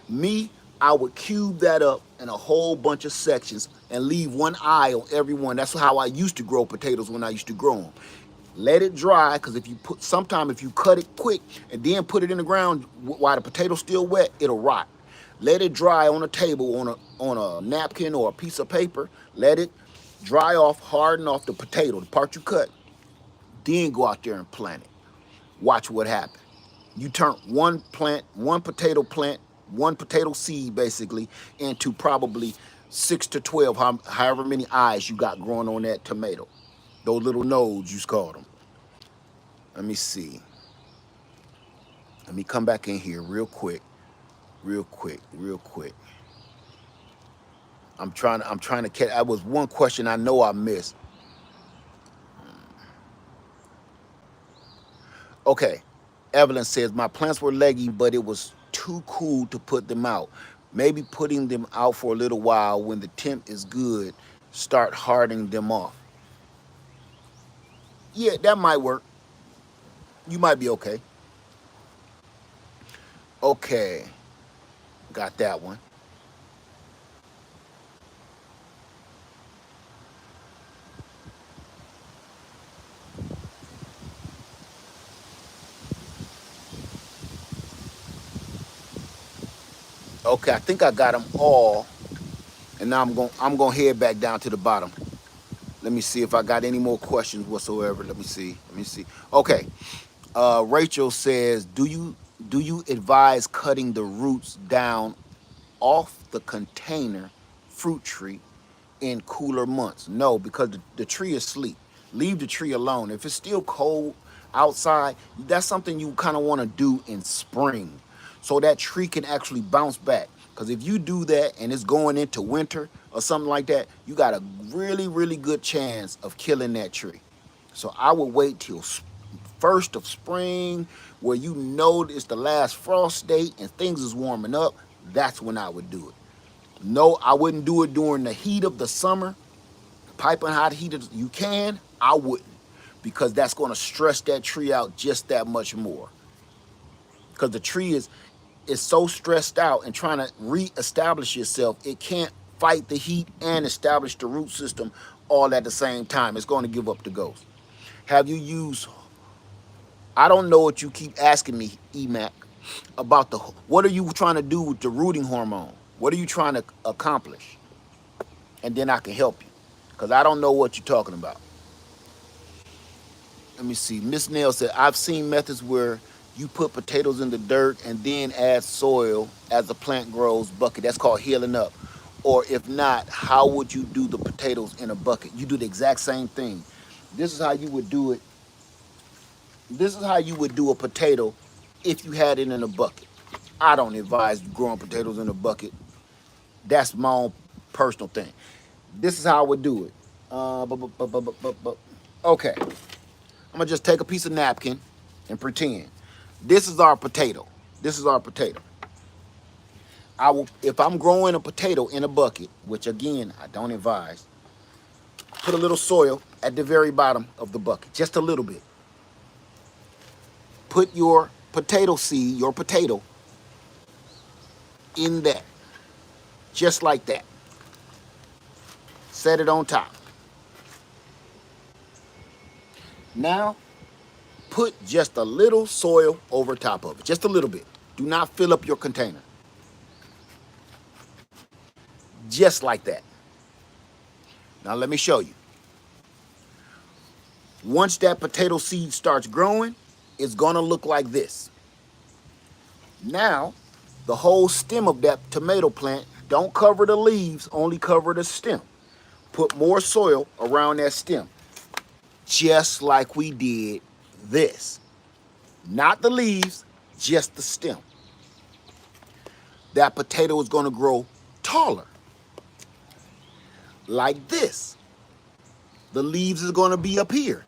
Me, I would cube that up in a whole bunch of sections and leave one eye on every one. That's how I used to grow potatoes when I used to grow them. Let it dry, because if you cut it quick and then put it in the ground while the potato's still wet, it'll rot. Let it dry on a table, on a napkin or a piece of paper. Let it dry off, harden off the potato, the part you cut. Then go out there and plant it. Watch what happens. You turn one potato plant, one potato seed basically, into probably 6 to 12, however many eyes you got growing on that tomato. Those little nodes, you call them. Let me see. Let me come back in here real quick, real quick, real quick. I'm trying to catch. That was one question I know I missed. Okay. Evelyn says my plants were leggy, but it was too cool to put them out. Maybe putting them out for a little while when the temp is good, start hardening them off. Yeah, that might work. You might be okay. Okay, got that one. Okay, I think I got them all, and now I'm gonna head back down to the bottom. Let me see if I got any more questions whatsoever. Let me see. Let me see. Okay. Rachel says, do you advise cutting the roots down off the container fruit tree in cooler months? No, because the tree is asleep. Leave the tree alone. If it's still cold outside, that's something you kind of want to do in spring so that tree can actually bounce back. Because if you do that and it's going into winter or something like that, you got a really, really good chance of killing that tree. So I would wait till first of spring where you know it's the last frost date and things is warming up. That's when I would do it. No, I wouldn't do it during the heat of the summer, piping hot heat. You can, I wouldn't, because that's going to stress that tree out just that much more. Because the tree is so stressed out and trying to reestablish itself, it can't fight the heat and establish the root system all at the same time. It's going to give up the ghost. Have you used? I don't know what you keep asking me, EMAC, about the. What are you trying to do with the rooting hormone? What are you trying to accomplish? And then I can help you, because I don't know what you're talking about. Let me see. Miss Nail said, I've seen methods where you put potatoes in the dirt and then add soil as the plant grows bucket. That's called healing up. Or if not, how would you do the potatoes in a bucket? You do the exact same thing. This is how you would do it. This is how you would do a potato if you had it in a bucket. I don't advise growing potatoes in a bucket. That's my own personal thing. This is how I would do it. Okay. I'm gonna just take a piece of napkin and pretend this is our potato. This is our potato. I will, if I'm growing a potato in a bucket, which again I don't advise, put a little soil at the very bottom of the bucket, just a little bit. Put your potato seed, your potato, in that, just like that. Set it on top. Now, put just a little soil over top of it, just a little bit. Do not fill up your container. Just like that. Now let me show you. Once that potato seed starts growing, it's gonna look like this. Now, the whole stem of that tomato plant, don't cover the leaves, only cover the stem. Put more soil around that stem, just like we did this. Not the leaves, just the stem. That potato is gonna grow taller, like this. The leaves is gonna be up here.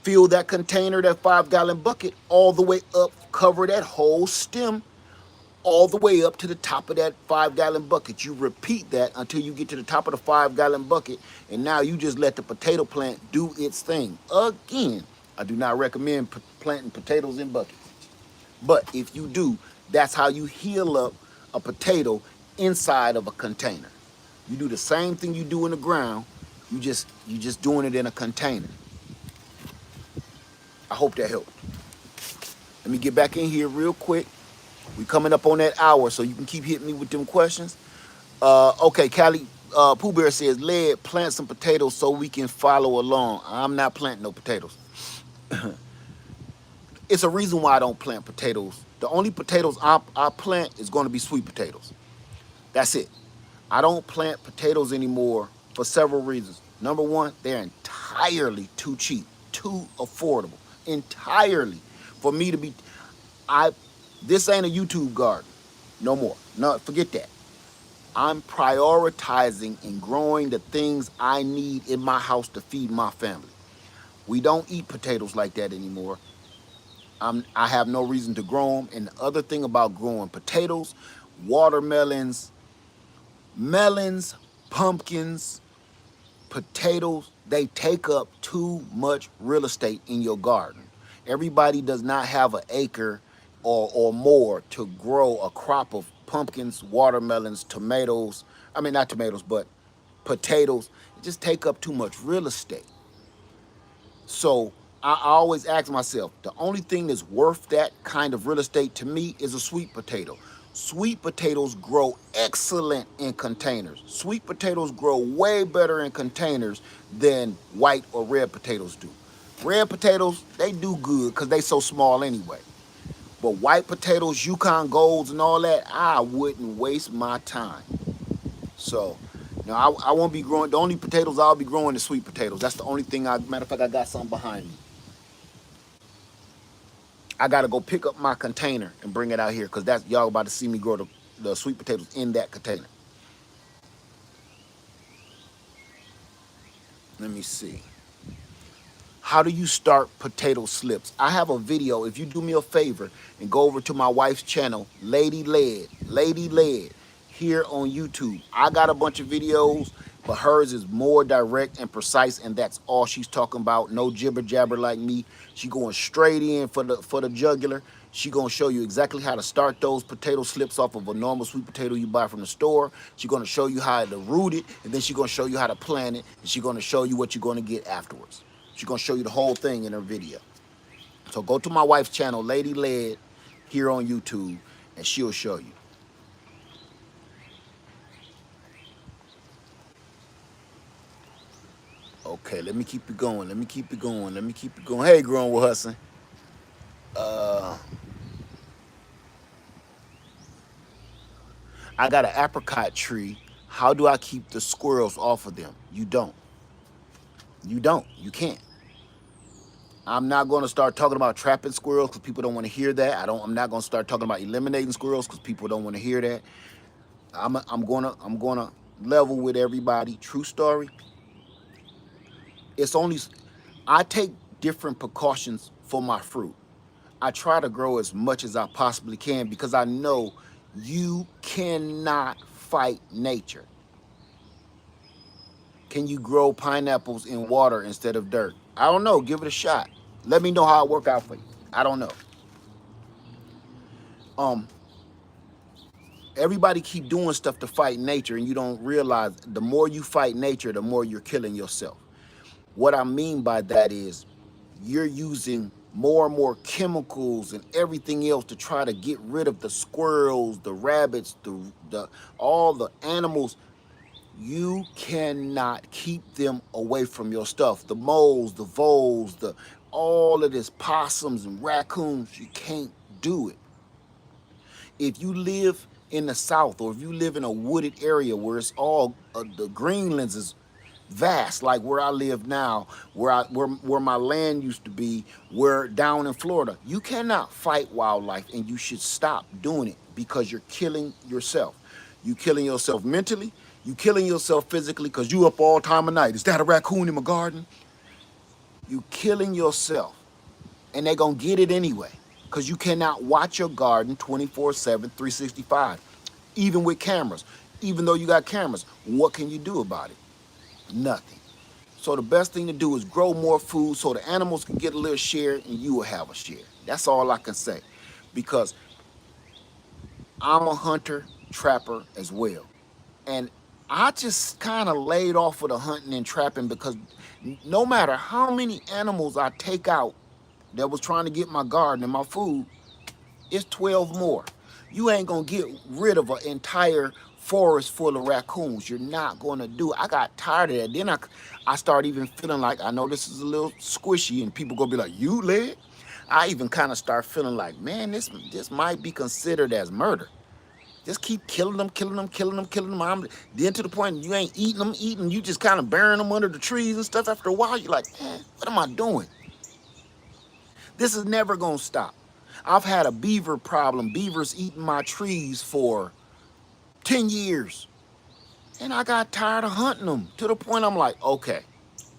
Fill that container, that 5-gallon bucket, all the way up, cover that whole stem all the way up to the top of that 5-gallon bucket. You repeat that until you get to the top of the 5-gallon bucket, and now you just let the potato plant do its thing. Again, I do not recommend planting potatoes in buckets. But if you do, that's how you heal up a potato inside of a container. You do the same thing you do in the ground, you just doing it in a container. I hope that helped. Let me get back in here real quick. We coming up on that hour, so you can keep hitting me with them questions. Okay, Callie, Pooh Bear says, Led, plant some potatoes so we can follow along. I'm not planting no potatoes. It's a reason why I don't plant potatoes. The only potatoes I plant is going to be sweet potatoes. That's it. I don't plant potatoes anymore for several reasons. Number one, they're entirely too cheap, too affordable, entirely for me to be. I This ain't a YouTube garden, no more. No, forget that. I'm prioritizing and growing the things I need in my house to feed my family. We don't eat potatoes like that anymore. I have no reason to grow them. And the other thing about growing potatoes, watermelons, melons, pumpkins, potatoes, they take up too much real estate in your garden. Everybody does not have an acre or more to grow a crop of pumpkins, watermelons, tomatoes. I mean, not tomatoes, but potatoes. It just take up too much real estate. So I always ask myself, the only thing that's worth that kind of real estate to me is a sweet potato. Sweet potatoes grow excellent in containers. Sweet potatoes grow way better in containers than white or red potatoes do. Red potatoes, they do good because they so small anyway. But white potatoes, Yukon Golds and all that, I wouldn't waste my time. So, now I won't be growing, the only potatoes I'll be growing is sweet potatoes. That's the only thing, matter of fact, I got something behind me. I gotta go pick up my container and bring it out here because that's, y'all about to see me grow the sweet potatoes in that container. Let me see. How do you start potato slips? I have a video. If you do me a favor and go over to my wife's channel, Lady Led, here on YouTube. I got a bunch of videos, but hers is more direct and precise, and that's all she's talking about. No jibber jabber like me. She going straight in for the jugular. She gonna show you exactly how to start those potato slips off of a normal sweet potato you buy from the store. She gonna show you how to root it, and then she gonna show you how to plant it, and she gonna show you what you're gonna get afterwards. She's gonna show you the whole thing in her video. So go to my wife's channel, Lady Led, here on YouTube, and she'll show you. Okay, let me keep it going. Let me keep it going. Let me keep it going. Hey, growing with Hudson. I got an apricot tree. How do I keep the squirrels off of them? You don't. You don't. You can't. I'm not going to start talking about trapping squirrels because people don't want to hear that. I'm not going to start talking about eliminating squirrels because people don't want to hear that. I'm gonna level with everybody. True story. It's only, I take different precautions for my fruit. I try to grow as much as I possibly can because I know you cannot fight nature. Can you grow pineapples in water instead of dirt? I don't know. Give it a shot. Let me know how it work out for you. I don't know. Um, Everybody keep doing stuff to fight nature, and you don't realize the more you fight nature, the more you're killing yourself. What I mean by that is you're using more and more chemicals and everything else to try to get rid of the squirrels, the rabbits, the all the animals. You cannot keep them away from your stuff. The moles, the voles, the all of this possums and raccoons, you can't do it. If you live in the South, or if you live in a wooded area where it's all the greenlands is vast, like where I live now, where my land used to be, where down in Florida, you cannot fight wildlife, and you should stop doing it because you're killing yourself. You killing yourself mentally, you killing yourself physically because you up all time of night. Is that a raccoon in my garden? You killing yourself, and they're gonna get it anyway because you cannot watch your garden 24/7, 365, even with cameras. Even though you got cameras, what can you do about it? Nothing. So the best thing to do is grow more food so the animals can get a little share and you will have a share. That's all I can say, because I'm a hunter, trapper as well. And I just kind of laid off of the hunting and trapping because no matter how many animals I take out that was trying to get my garden and my food, it's 12 more. You ain't gonna get rid of an entire forest full of raccoons. You're not gonna do it. I got tired of that. Then I started even feeling like, I know this is a little squishy and people gonna be like, you led? I even kind of start feeling like, man, this might be considered as murder. Just keep killing them, killing them, killing them, killing them. Then to the point you ain't eating, you just kind of burying them under the trees and stuff. After a while, you're like, man, what am I doing? This is never gonna stop. I've had a beaver problem, beavers eating my trees for 10 years. And I got tired of hunting them to the point I'm like, okay,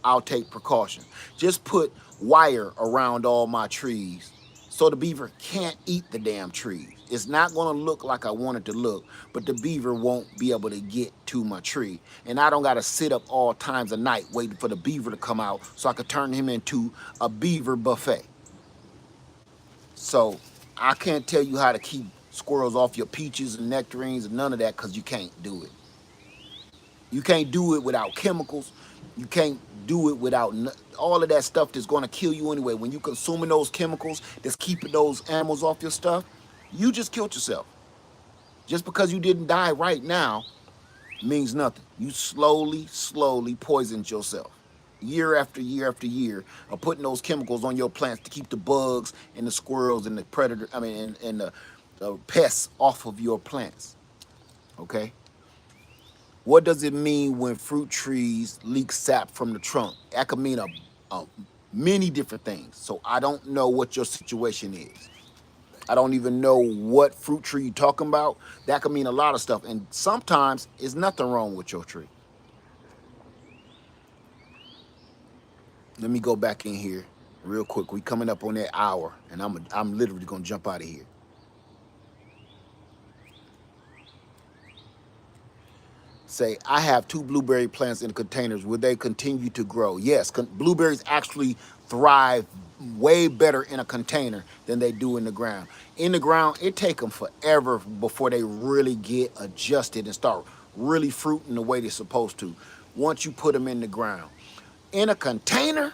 I'll take precautions. Just put wire around all my trees so the beaver can't eat the damn trees. It's not gonna look like I want it to look, but the beaver won't be able to get to my tree. And I don't gotta sit up all times of night waiting for the beaver to come out so I could turn him into a beaver buffet. So I can't tell you how to keep squirrels off your peaches and nectarines and none of that, because you can't do it. You can't do it without chemicals. You can't do it without all of that stuff that's going to kill you anyway. When you consuming those chemicals that's keeping those animals off your stuff, you just killed yourself. Just because you didn't die right now means nothing. You slowly poisoned yourself. Year after year after year of putting those chemicals on your plants to keep the bugs and the squirrels and the predator, and the pests off of your plants. Okay? What does it mean when fruit trees leak sap from the trunk? That could mean a many different things. So I don't know what your situation is. I don't even know what fruit tree you're talking about. That could mean a lot of stuff. And sometimes there's nothing wrong with your tree. Let me go back in here real quick. We coming up on that hour, and I'm literally gonna jump out of here. Say, I have 2 blueberry plants in containers. Will they continue to grow? Yes, blueberries actually thrive way better in a container than they do in the ground. In the ground, it takes them forever before they really get adjusted and start really fruiting the way they're supposed to once you put them in the ground. In a container,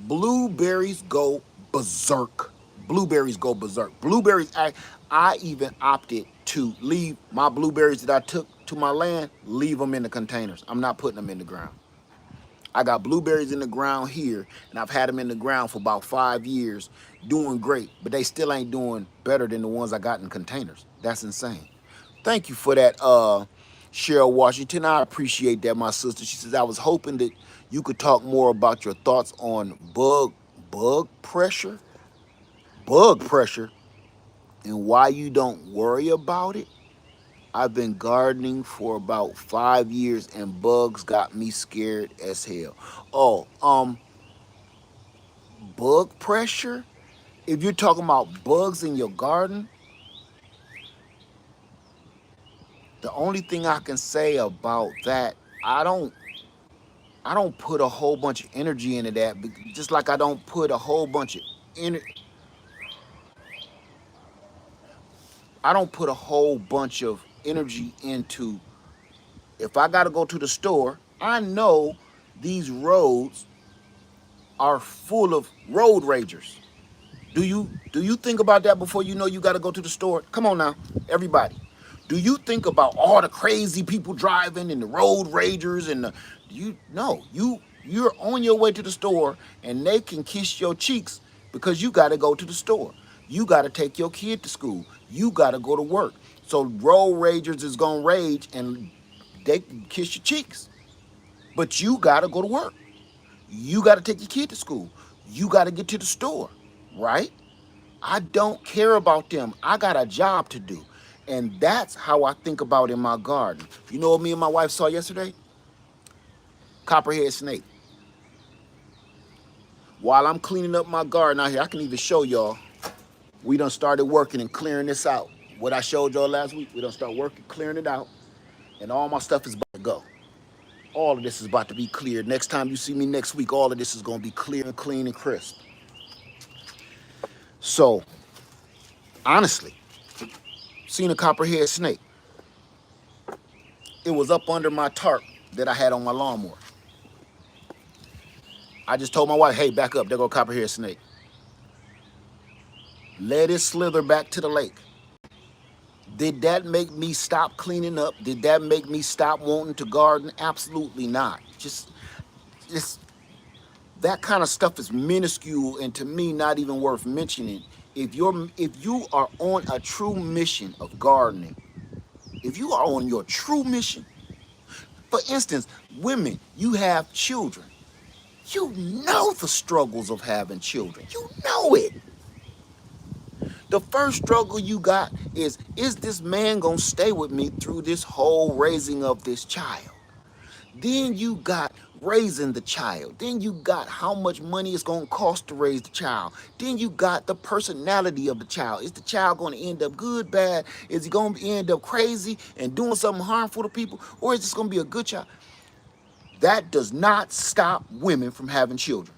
blueberries go berserk. Blueberries go berserk. Blueberries, I even opted to leave my blueberries that I took to my land, leave them in the containers. I'm not putting them in the ground. I got blueberries in the ground here, and I've had them in the ground for about 5 years, doing great, but they still ain't doing better than the ones I got in containers. That's insane. Thank you for that, Cheryl Washington. I appreciate that, my sister. She says, I was hoping that you could talk more about your thoughts on bug pressure, bug pressure, and why you don't worry about it. I've been gardening for about 5 years and bugs got me scared as hell. Oh, bug pressure? If you're talking about bugs in your garden, the only thing I can say about that, I don't I don't put a whole bunch of energy into that, just like I don't put a whole bunch of ener- I don't put a whole bunch of energy into, if I got to go to the store, I know these roads are full of road ragers. Do you think about that before you know you got to go to the store? Come on now, everybody. Do you think about all the crazy people driving and the road ragers and the you no, you're on your way to the store and they can kiss your cheeks because you got to go to the store. You got to take your kid to school. You got to go to work. So road ragers is going to rage and they can kiss your cheeks. But you got to go to work. You got to take your kid to school. You got to get to the store, right? I don't care about them. I got a job to do. And that's how I think about in my garden. You know what me and my wife saw yesterday? Copperhead snake. While I'm cleaning up my garden out here, I can even show y'all. We done started working and clearing this out. What I showed y'all last week, we done start working, clearing it out. And all my stuff is about to go. All of this is about to be cleared. Next time you see me next week, all of this is going to be clear and clean and crisp. So, honestly, seen a copperhead snake. It was up under my tarp that I had on my lawnmower. I just told my wife, hey, back up. There go copperhead snake. Let it slither back to the lake. Did that make me stop cleaning up? Did that make me stop wanting to garden? Absolutely not. Just that kind of stuff is minuscule and to me not even worth mentioning. If you are on a true mission of gardening, if you are on your true mission, for instance, women, you have children. You know the struggles of having children. You know it. The first struggle you got is this man gonna stay with me through this whole raising of this child? Then you got raising the child. Then you got how much money it's gonna cost to raise the child. Then you got the personality of the child. Is the child gonna end up good, bad? Is he gonna end up crazy and doing something harmful to people? Or is this gonna be a good child? That does not stop women from having children.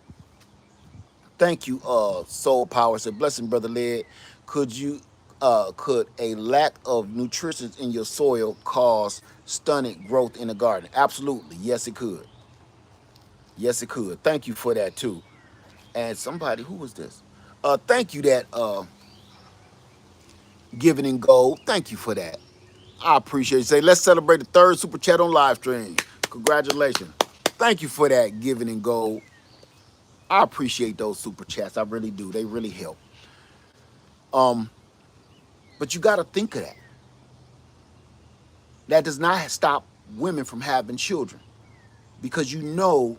Thank you, Soul Power. Said, blessing, brother Led. Could a lack of nutrition in your soil cause stunted growth in the garden? Absolutely. Yes, it could. Yes, it could. Thank you for that too. And somebody, who was this? Thank you that giving in gold. Thank you for that. I appreciate you. Say, let's celebrate the third super chat on live stream. Congratulations. Thank you for that giving and gold. I appreciate those super chats. I really do. They really help. Um, but you got to think of that. That does not stop women from having children because you know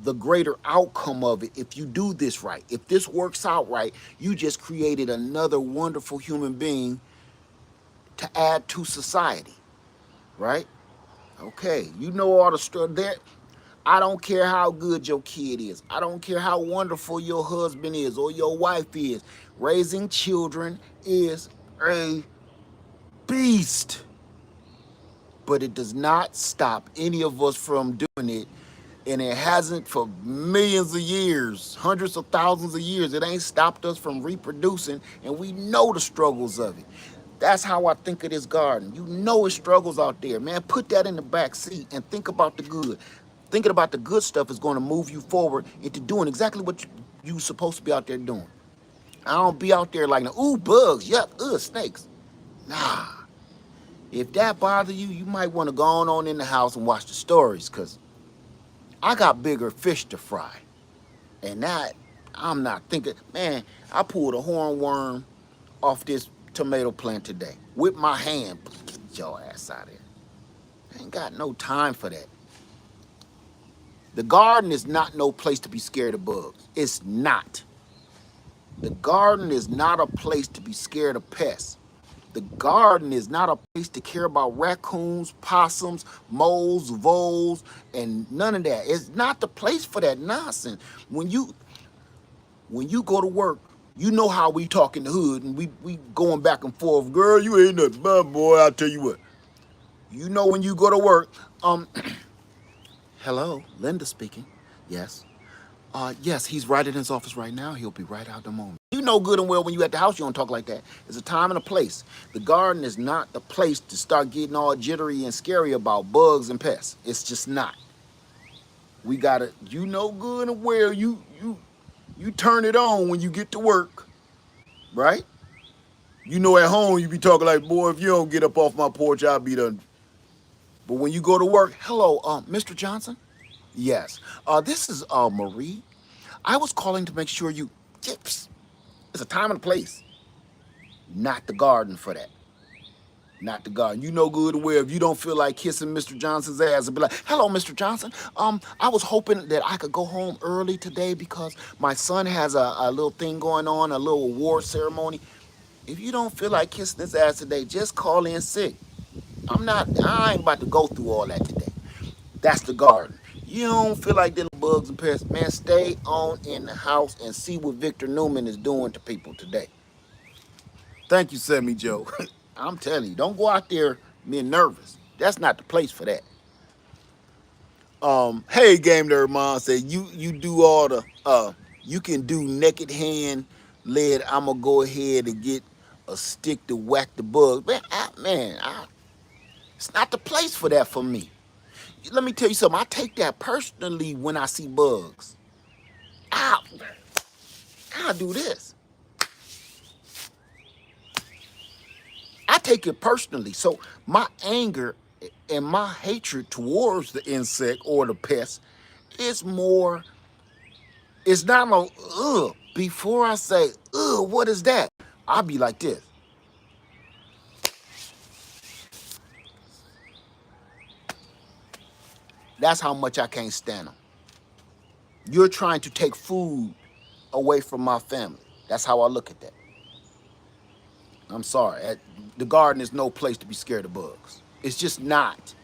the greater outcome of it if you do this right. If this works out right, you just created another wonderful human being to add to society, right? Okay, you know all the stuff there. I don't care how good your kid is. I don't care how wonderful your husband is or your wife is. Raising children is a beast. But it does not stop any of us from doing it. And it hasn't for millions of years, hundreds of thousands of years. It ain't stopped us from reproducing, and we know the struggles of it. That's how I think of this garden. You know it's struggles out there, man. Put that in the back seat and think about the good. Thinking about the good stuff is going to move you forward into doing exactly what you're supposed to be out there doing. I don't be out there like, ooh, bugs, yuck, snakes. Nah. If that bothers you, you might want to go on in the house and watch the stories, because I got bigger fish to fry. And that, I'm not thinking, man, I pulled a hornworm off this tomato plant today with my hand. Get your ass out of here. I ain't got no time for that. The garden is not no place to be scared of bugs. It's not. The garden is not a place to be scared of pests. The garden is not a place to care about raccoons, possums, moles, voles, and none of that. It's not the place for that nonsense. When you go to work, you know how we talk in the hood and we going back and forth. Girl, you ain't nothing, but boy, I'll tell you what. You know when you go to work, hello, Linda speaking. Yes. Yes, he's right in his office right now. He'll be right out in a moment. You know good and well when you at the house, you don't talk like that. There's a time and a place. The garden is not the place to start getting all jittery and scary about bugs and pests. It's just not. We gotta, you know good and well, you turn it on when you get to work, right? You know at home you be talking like, boy, if you don't get up off my porch, I'll be done. But when you go to work, hello, Mr. Johnson? Yes. This is Marie. I was calling to make sure you, it's a time and a place. Not the garden for that. Not the garden. You know good and well if you don't feel like kissing Mr. Johnson's ass and be like, hello, Mr. Johnson. I was hoping that I could go home early today because my son has a little thing going on, a little award ceremony. If you don't feel like kissing his ass today, just call in sick. I ain't about to go through all that today. That's the garden. You don't feel like dealing with bugs and pests, man, stay on in the house and see what Victor Newman is doing to people today. Thank you, Sammy Joe. I'm telling you, don't go out there being nervous. That's not the place for that. Hey, Game Nerd Mom said you do all the you can do naked hand lead. I'm gonna go ahead and get a stick to whack the bugs. It's not the place for that for me. Let me tell you something. I take that personally when I see bugs. I'll do this. I take it personally. So my anger and my hatred towards the insect or the pest is more, it's not no, ugh. Before I say, ugh, what is that? I'll be like this. That's how much I can't stand them. You're trying to take food away from my family. That's how I look at that. I'm sorry. The garden is no place to be scared of bugs. It's just not.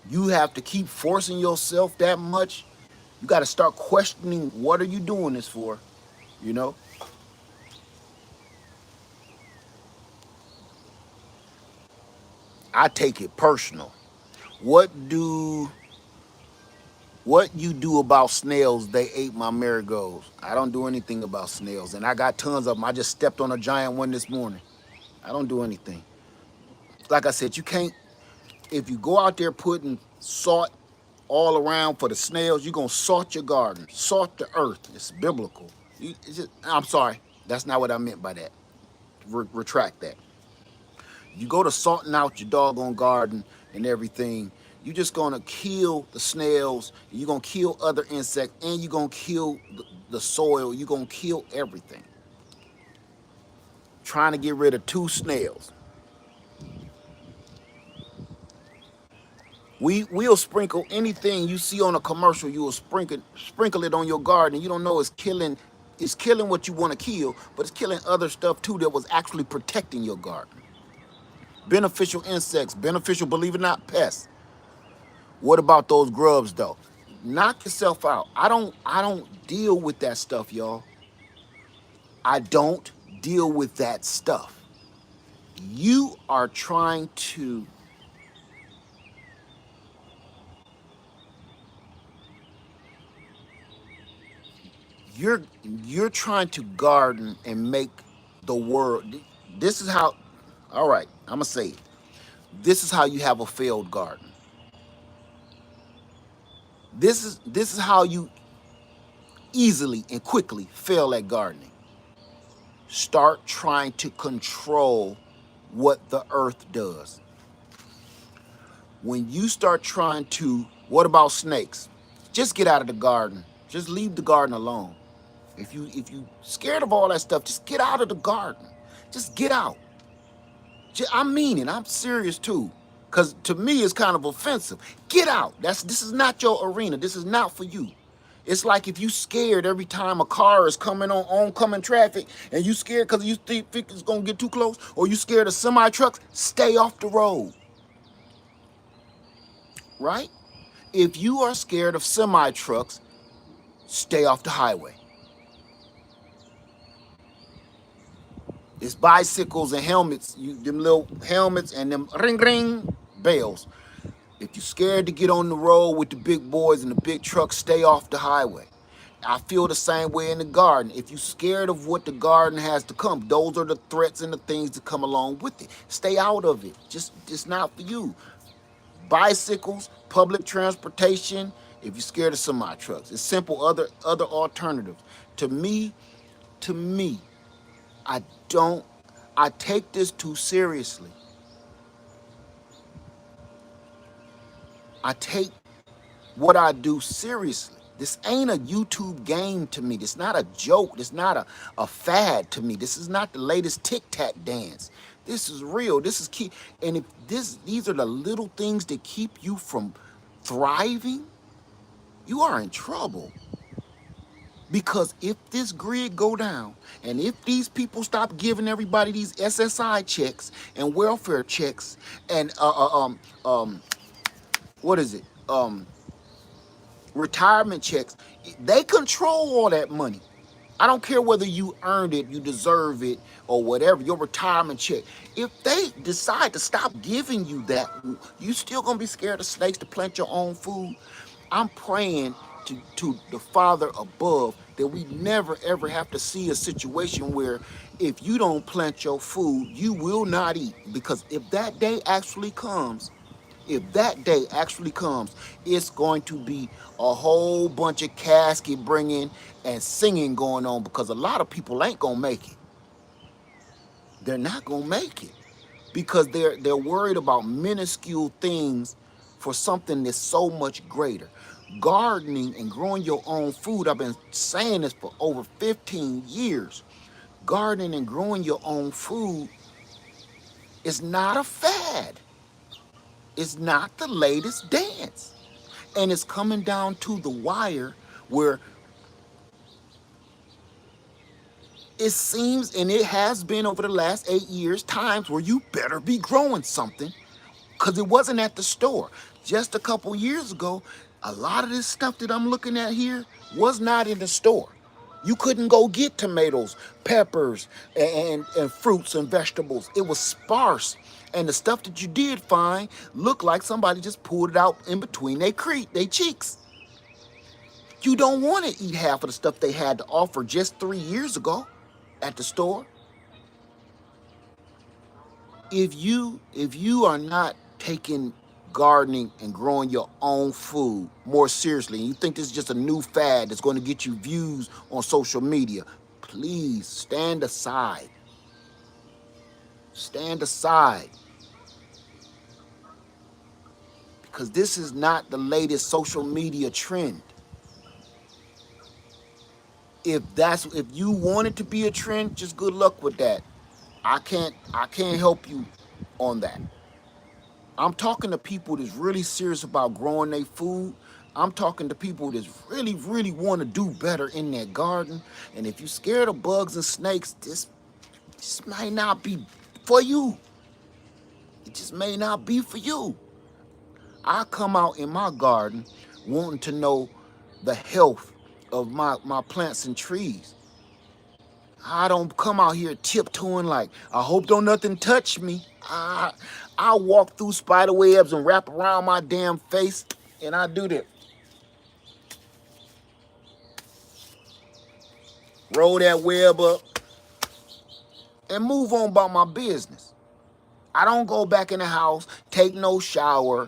You have to keep forcing yourself that much. You got to start questioning, what are you doing this for? You know? I take it personal. What you do about snails? They ate my marigolds. I don't do anything about snails, and I got tons of them. I just stepped on a giant one this morning. I don't do anything. Like I said, you can't, if you go out there putting salt all around for the snails, you're gonna salt your garden, salt the earth. It's biblical. I'm sorry, that's not what I meant by that. Retract that. You go to sorting out your doggone garden and everything, you're just gonna kill the snails, you're gonna kill other insects, and you're gonna kill the soil, you're gonna kill everything. Trying to get rid of 2 snails. We'll sprinkle anything you see on a commercial, you will sprinkle it on your garden. You don't know it's killing what you want to kill, but it's killing other stuff too that was actually protecting your garden. Beneficial insects, beneficial, believe it or not, pests. What about those grubs though? Knock yourself out. I don't deal with that stuff, y'all. I don't deal with that stuff. You are trying to you're trying to garden and make the world. This is how, all right, I'm gonna say it. This is how you have a failed garden. This is how you easily and quickly fail at gardening. Start trying to control what the earth does. When you start trying to, what about snakes? Just get out of the garden. Just leave the garden alone. If you scared of all that stuff, just get out of the garden. Just get out. I mean it. I'm serious too. Cause to me it's kind of offensive. Get out. This is not your arena. This is not for you. It's like if you scared every time a car is coming on oncoming traffic and you scared because you think it's gonna get too close, or you scared of semi trucks, stay off the road. Right? If you are scared of semi trucks, stay off the highway. It's bicycles and helmets, them little helmets and them ring ring bells. If you're scared to get on the road with the big boys and the big trucks, stay off the highway. I feel the same way in the garden. If you're scared of what the garden has to come, those are the threats and the things that come along with it. Stay out of it. Just it's not for you. Bicycles, public transportation. If you're scared of semi trucks, it's simple. Other alternatives. To me, to me, I don't. I take this too seriously. I take what I do seriously. This ain't a YouTube game to me. This not a joke. This not a fad to me. This is not the latest tic-tac dance. This is real. This is key. And if these are the little things that keep you from thriving, you are in trouble. Because if this grid go down, and if these people stop giving everybody these SSI checks and welfare checks and what is it? Retirement checks, they control all that money. I don't care whether you earned it, you deserve it, or whatever, your retirement check. If they decide to stop giving you that, you still gonna be scared of snakes to plant your own food. I'm praying to the Father above that we never ever have to see a situation where if you don't plant your food, you will not eat. Because if that day actually comes, it's going to be a whole bunch of casket bringing and singing going on, because a lot of people ain't gonna make it. They're not gonna make it because they're worried about minuscule things for something that's so much greater. Gardening and growing your own food, I've been saying this for over 15 years. Gardening and growing your own food is not a fad. It's not the latest dance. And it's coming down to the wire where it seems, and it has been over the last 8 years, times where you better be growing something because it wasn't at the store. Just a couple years ago, a lot of this stuff that I'm looking at here was not in the store. You couldn't go get tomatoes, peppers, and fruits and vegetables. It was sparse. And the stuff that you did find looked like somebody just pulled it out in between their cheeks. You don't want to eat half of the stuff they had to offer just 3 years ago at the store. If you are not taking gardening and growing your own food more seriously, and you think this is just a new fad that's going to get you views on social media, please stand aside. Stand aside. because this is not the latest social media trend. If you want it to be a trend, just good luck with that. I can't help you on that. I'm talking to people that's really serious about growing their food. I'm talking to people that's really want to do better in their garden. And if you're scared of bugs and snakes, this might not be for you. It just may not be for you. I come out in my garden wanting to know the health of my plants and trees. I don't come out here tiptoeing like, I hope don't nothing touch me. I walk through spider webs and wrap around my damn face, and I do this. Roll that web up and move on about my business. I don't go back in the house, take no shower,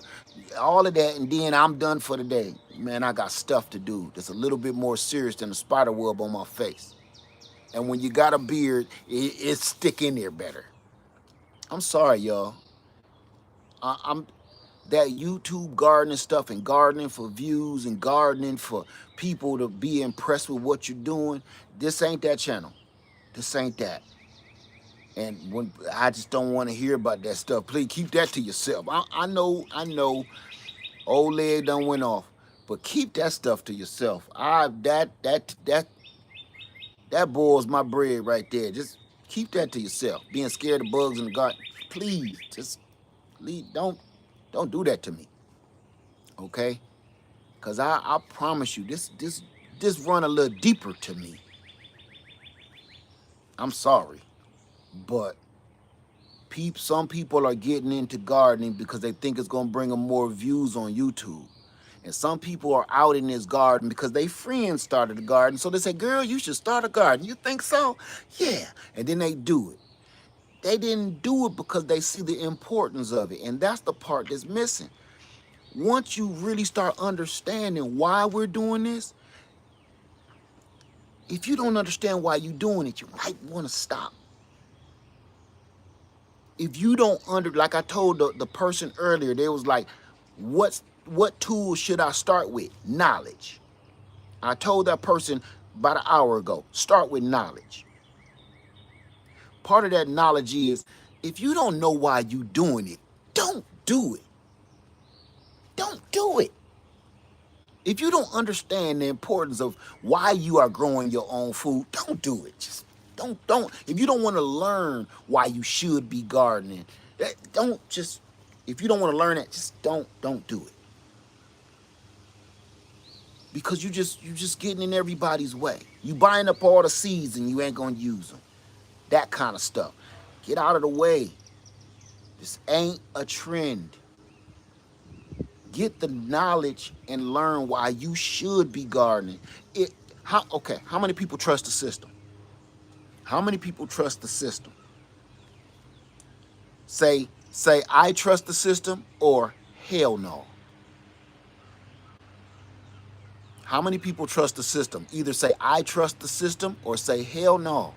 all of that, and then I'm done for the day. Man, I got stuff to do that's a little bit more serious than a spider web on my face. And when you got a beard, it stick in there better. I'm sorry, y'all. I'm that YouTube gardening stuff and gardening for views and gardening for people to be impressed with what you're doing. This ain't that channel. This ain't that. And when I just don't want to hear about that stuff, please keep that to yourself. I know, old leg done went off, but keep that stuff to yourself. That boils my bread right there. Just keep that to yourself. Being scared of bugs in the garden, please, just please don't do that to me, okay? Cause I promise you, this run a little deeper to me. I'm sorry, but some people are getting into gardening because they think it's gonna bring them more views on YouTube. And some people are out in this garden because they friends started a garden. So they say, girl, you should start a garden. You think so? Yeah. And then they do it. They didn't do it because they see the importance of it. And that's the part that's missing. Once you really start understanding why we're doing this, if you don't understand why you're doing it, you might want to stop. If you don't like I told the person earlier, they was like, what tools should I start with? Knowledge. I told that person about an hour ago, start with knowledge. Part of that knowledge is, if you don't know why you doing it, don't do it. Don't do it. If you don't understand the importance of why you are growing your own food, don't do it. Just don't. If you don't want to learn why you should be gardening, if you don't want to learn it, just don't do it. Because you just getting in everybody's way. You buying up all the seeds and you ain't gonna use them. That kind of stuff. Get out of the way. This ain't a trend. Get the knowledge and learn why you should be gardening. How many people trust the system? How many people trust the system? Say I trust the system, or hell no. How many people trust the system? Either say I trust the system or say hell no.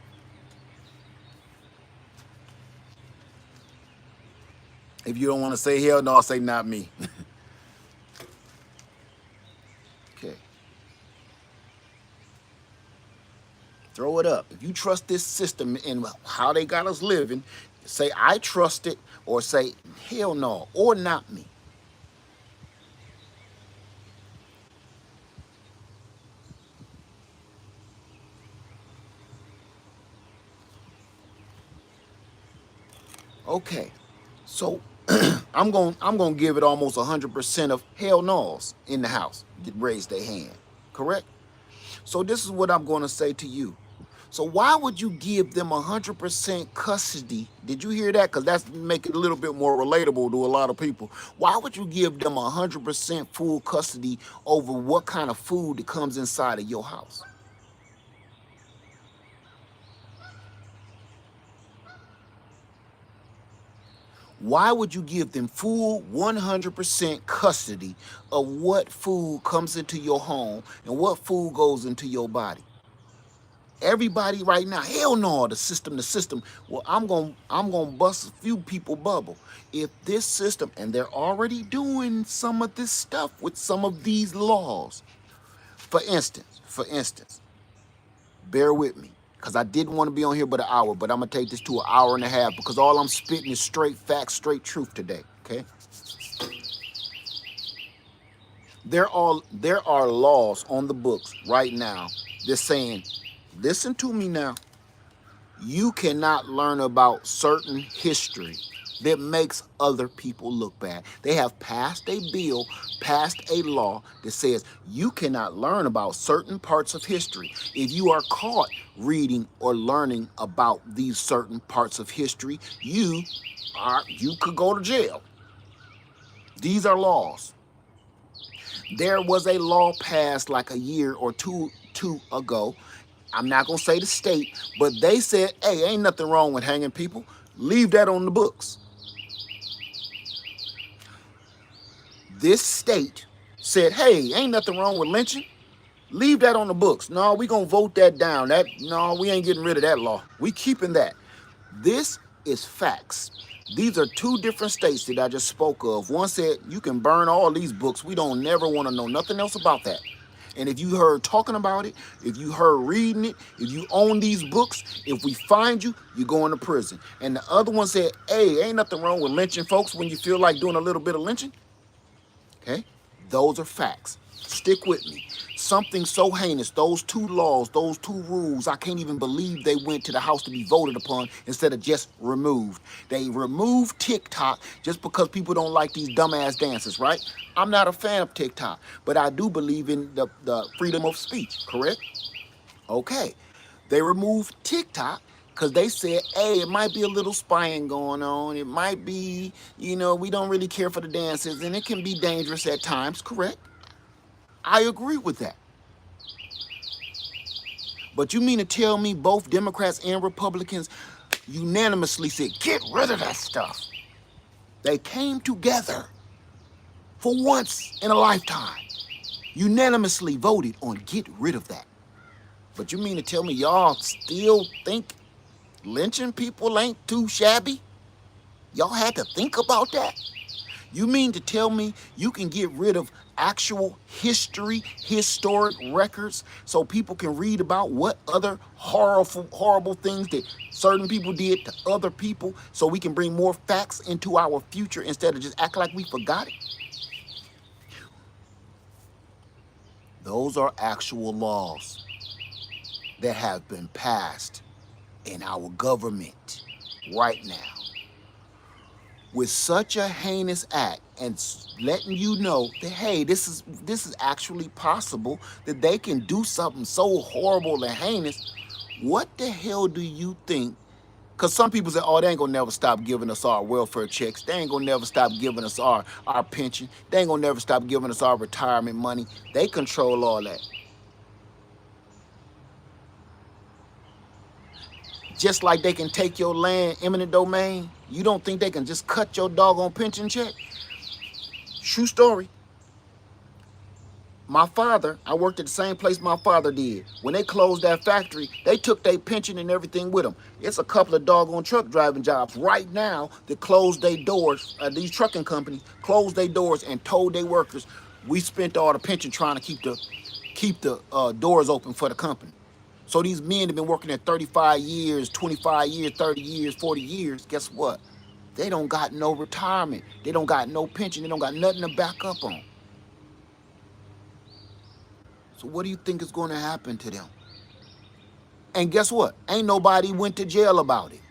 If you don't want to say hell no, say not me. Okay. Throw it up. If you trust this system and how they got us living, say I trust it, or say hell no, or not me. Okay, so I'm gonna give it almost 100% of hell no's in the house that raise their hand, correct? So this is what I'm gonna say to you. So why would you give them 100% custody? Did you hear that? Because that's make it a little bit more relatable to a lot of people. Why would you give them 100% full custody over what kind of food that comes inside of your house? Why would you give them full 100% custody of what food comes into your home and what food goes into your body? Everybody right now, hell no, the system, the system. Well, I'm gonna bust a few people bubble. If this system, and they're already doing some of this stuff with some of these laws. For instance, bear with me, because I didn't want to be on here but an hour, but I'm gonna take this to an hour and a half because all I'm spitting is straight facts, straight truth today. Okay. There are laws on the books right now that's saying, listen to me now. You cannot learn about certain history that makes other people look bad. They have passed a bill, passed a law that says you cannot learn about certain parts of history. If you are caught reading or learning about these certain parts of history, you could go to jail. These are laws. There was a law passed like a year or two ago. I'm not gonna say the state, but they said, hey, ain't nothing wrong with hanging people. Leave that on the books. This state said, hey, ain't nothing wrong with lynching. Leave that on the books. No, we gonna vote that down. No, we ain't getting rid of that law. We keeping that. This is facts. These are two different states that I just spoke of. One said you can burn all these books. We don't never want to know nothing else about that. And if you heard talking about it, if you heard reading it, if you own these books, if we find you, you're going to prison. And the other one said, hey, ain't nothing wrong with lynching folks when you feel like doing a little bit of lynching. Okay? Those are facts. Stick with me. Something so heinous, those two laws, those two rules, I can't even believe they went to the House to be voted upon instead of just removed. They removed TikTok just because people don't like these dumbass dances, right? I'm not a fan of TikTok, but I do believe in the freedom of speech, correct? Okay. They removed TikTok because they said, hey, it might be a little spying going on. It might be, we don't really care for the dances, and it can be dangerous at times, correct? I agree with that. But you mean to tell me both Democrats and Republicans unanimously said, get rid of that stuff? They came together for once in a lifetime, unanimously voted on get rid of that. But you mean to tell me y'all still think lynching people ain't too shabby? Y'all had to think about that? You mean to tell me you can get rid of actual history, historic records, so people can read about what other horrible things that certain people did to other people, so we can bring more facts into our future instead of just act like we forgot it? Those are actual laws that have been passed in our government right now. With such a heinous act and letting you know that, hey, this is actually possible, that they can do something so horrible and heinous, what the hell do you think? Because some people say, oh, they ain't gonna never stop giving us our welfare checks. They ain't gonna never stop giving us our pension. They ain't gonna never stop giving us our retirement money. They control all that. Just like they can take your land, eminent domain, you don't think they can just cut your doggone pension check? True story. My father, I worked at the same place my father did. When they closed that factory, they took their pension and everything with them. It's a couple of doggone truck driving jobs right now that closed their doors. These trucking companies closed their doors and told their workers, we spent all the pension trying to keep the doors open for the company. So these men have been working there 35 years, 25 years, 30 years, 40 years. Guess what? They don't got no retirement. They don't got no pension. They don't got nothing to back up on. So what do you think is going to happen to them? And guess what? Ain't nobody went to jail about it.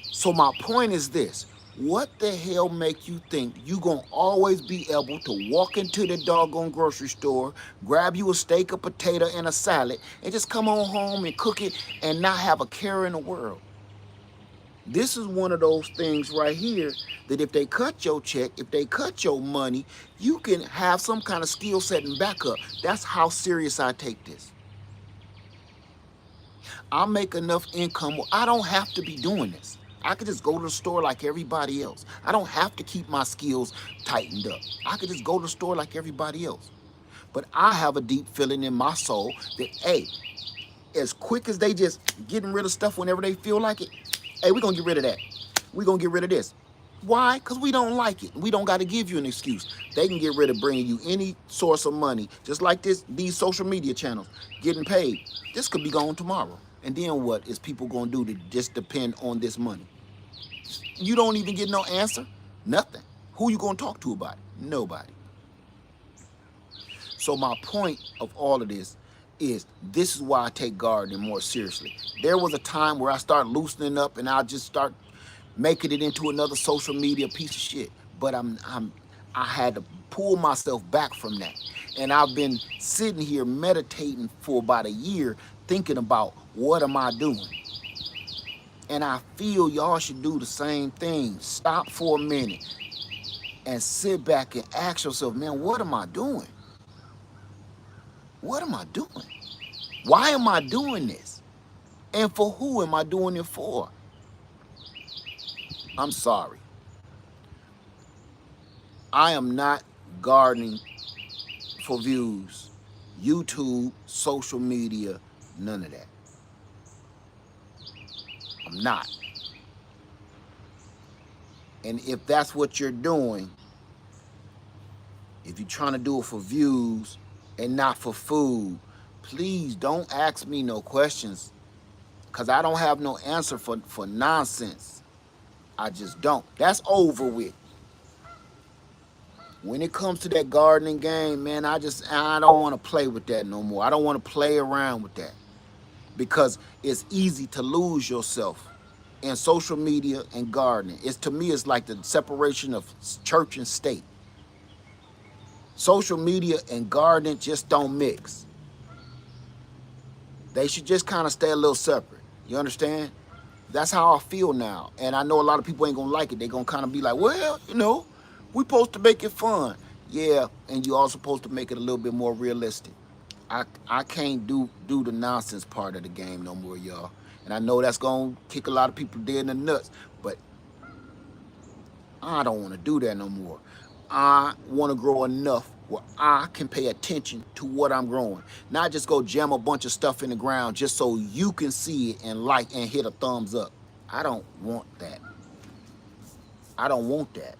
So my point is this. What the hell make you think you gonna always be able to walk into the doggone grocery store, grab you a steak, a potato, and a salad, and just come on home and cook it and not have a care in the world? This is one of those things right here that if they cut your check, if they cut your money, you can have some kind of skill set and backup. That's how serious I take this. I make enough income where I don't have to be doing this. I could just go to the store like everybody else. I don't have to keep my skills tightened up. I could just go to the store like everybody else. But I have a deep feeling in my soul that, hey, as quick as they just getting rid of stuff whenever they feel like it. Hey, we're gonna get rid of that. We're gonna get rid of this. Why? Because we don't like it. We don't got to give you an excuse. They can get rid of bringing you any source of money, just like these social media channels getting paid. This could be gone tomorrow. And then what is people gonna do to just depend on this money? You don't even get no answer. Nothing. Who you gonna talk to about it? Nobody. So my point of all of this is why I take gardening more seriously. There was a time where I started loosening up and I just start making it into another social media piece of shit. But I had to pull myself back from that. And I've been sitting here meditating for about a year thinking about what am I doing? And I feel y'all should do the same thing. Stop for a minute and sit back and ask yourself, man, what am I doing? What am I doing? Why am I doing this? And for who am I doing it for? I'm sorry. I am not gardening for views, YouTube, social media, none of that. I'm not. And if that's what you're doing, if you're trying to do it for views and not for food, please don't ask me no questions, because I don't have no answer for nonsense. I just don't. That's over with. When it comes to that gardening game, man, I don't want to play with that no more. I don't want to play around with that, because it's easy to lose yourself in social media and gardening. To me, it's like the separation of church and state. Social media and gardening just don't mix. They should just kind of stay a little separate. You understand? That's how I feel now. And I know a lot of people ain't gonna like it. They're gonna kind of be like, well, we supposed to make it fun. Yeah, and you also supposed to make it a little bit more realistic. I can't do the nonsense part of the game no more, y'all. And I know that's gonna kick a lot of people dead in the nuts, but I don't want to do that no more. I want to grow enough where I can pay attention to what I'm growing. Not just go jam a bunch of stuff in the ground just so you can see it and like and hit a thumbs up. I don't want that. I don't want that.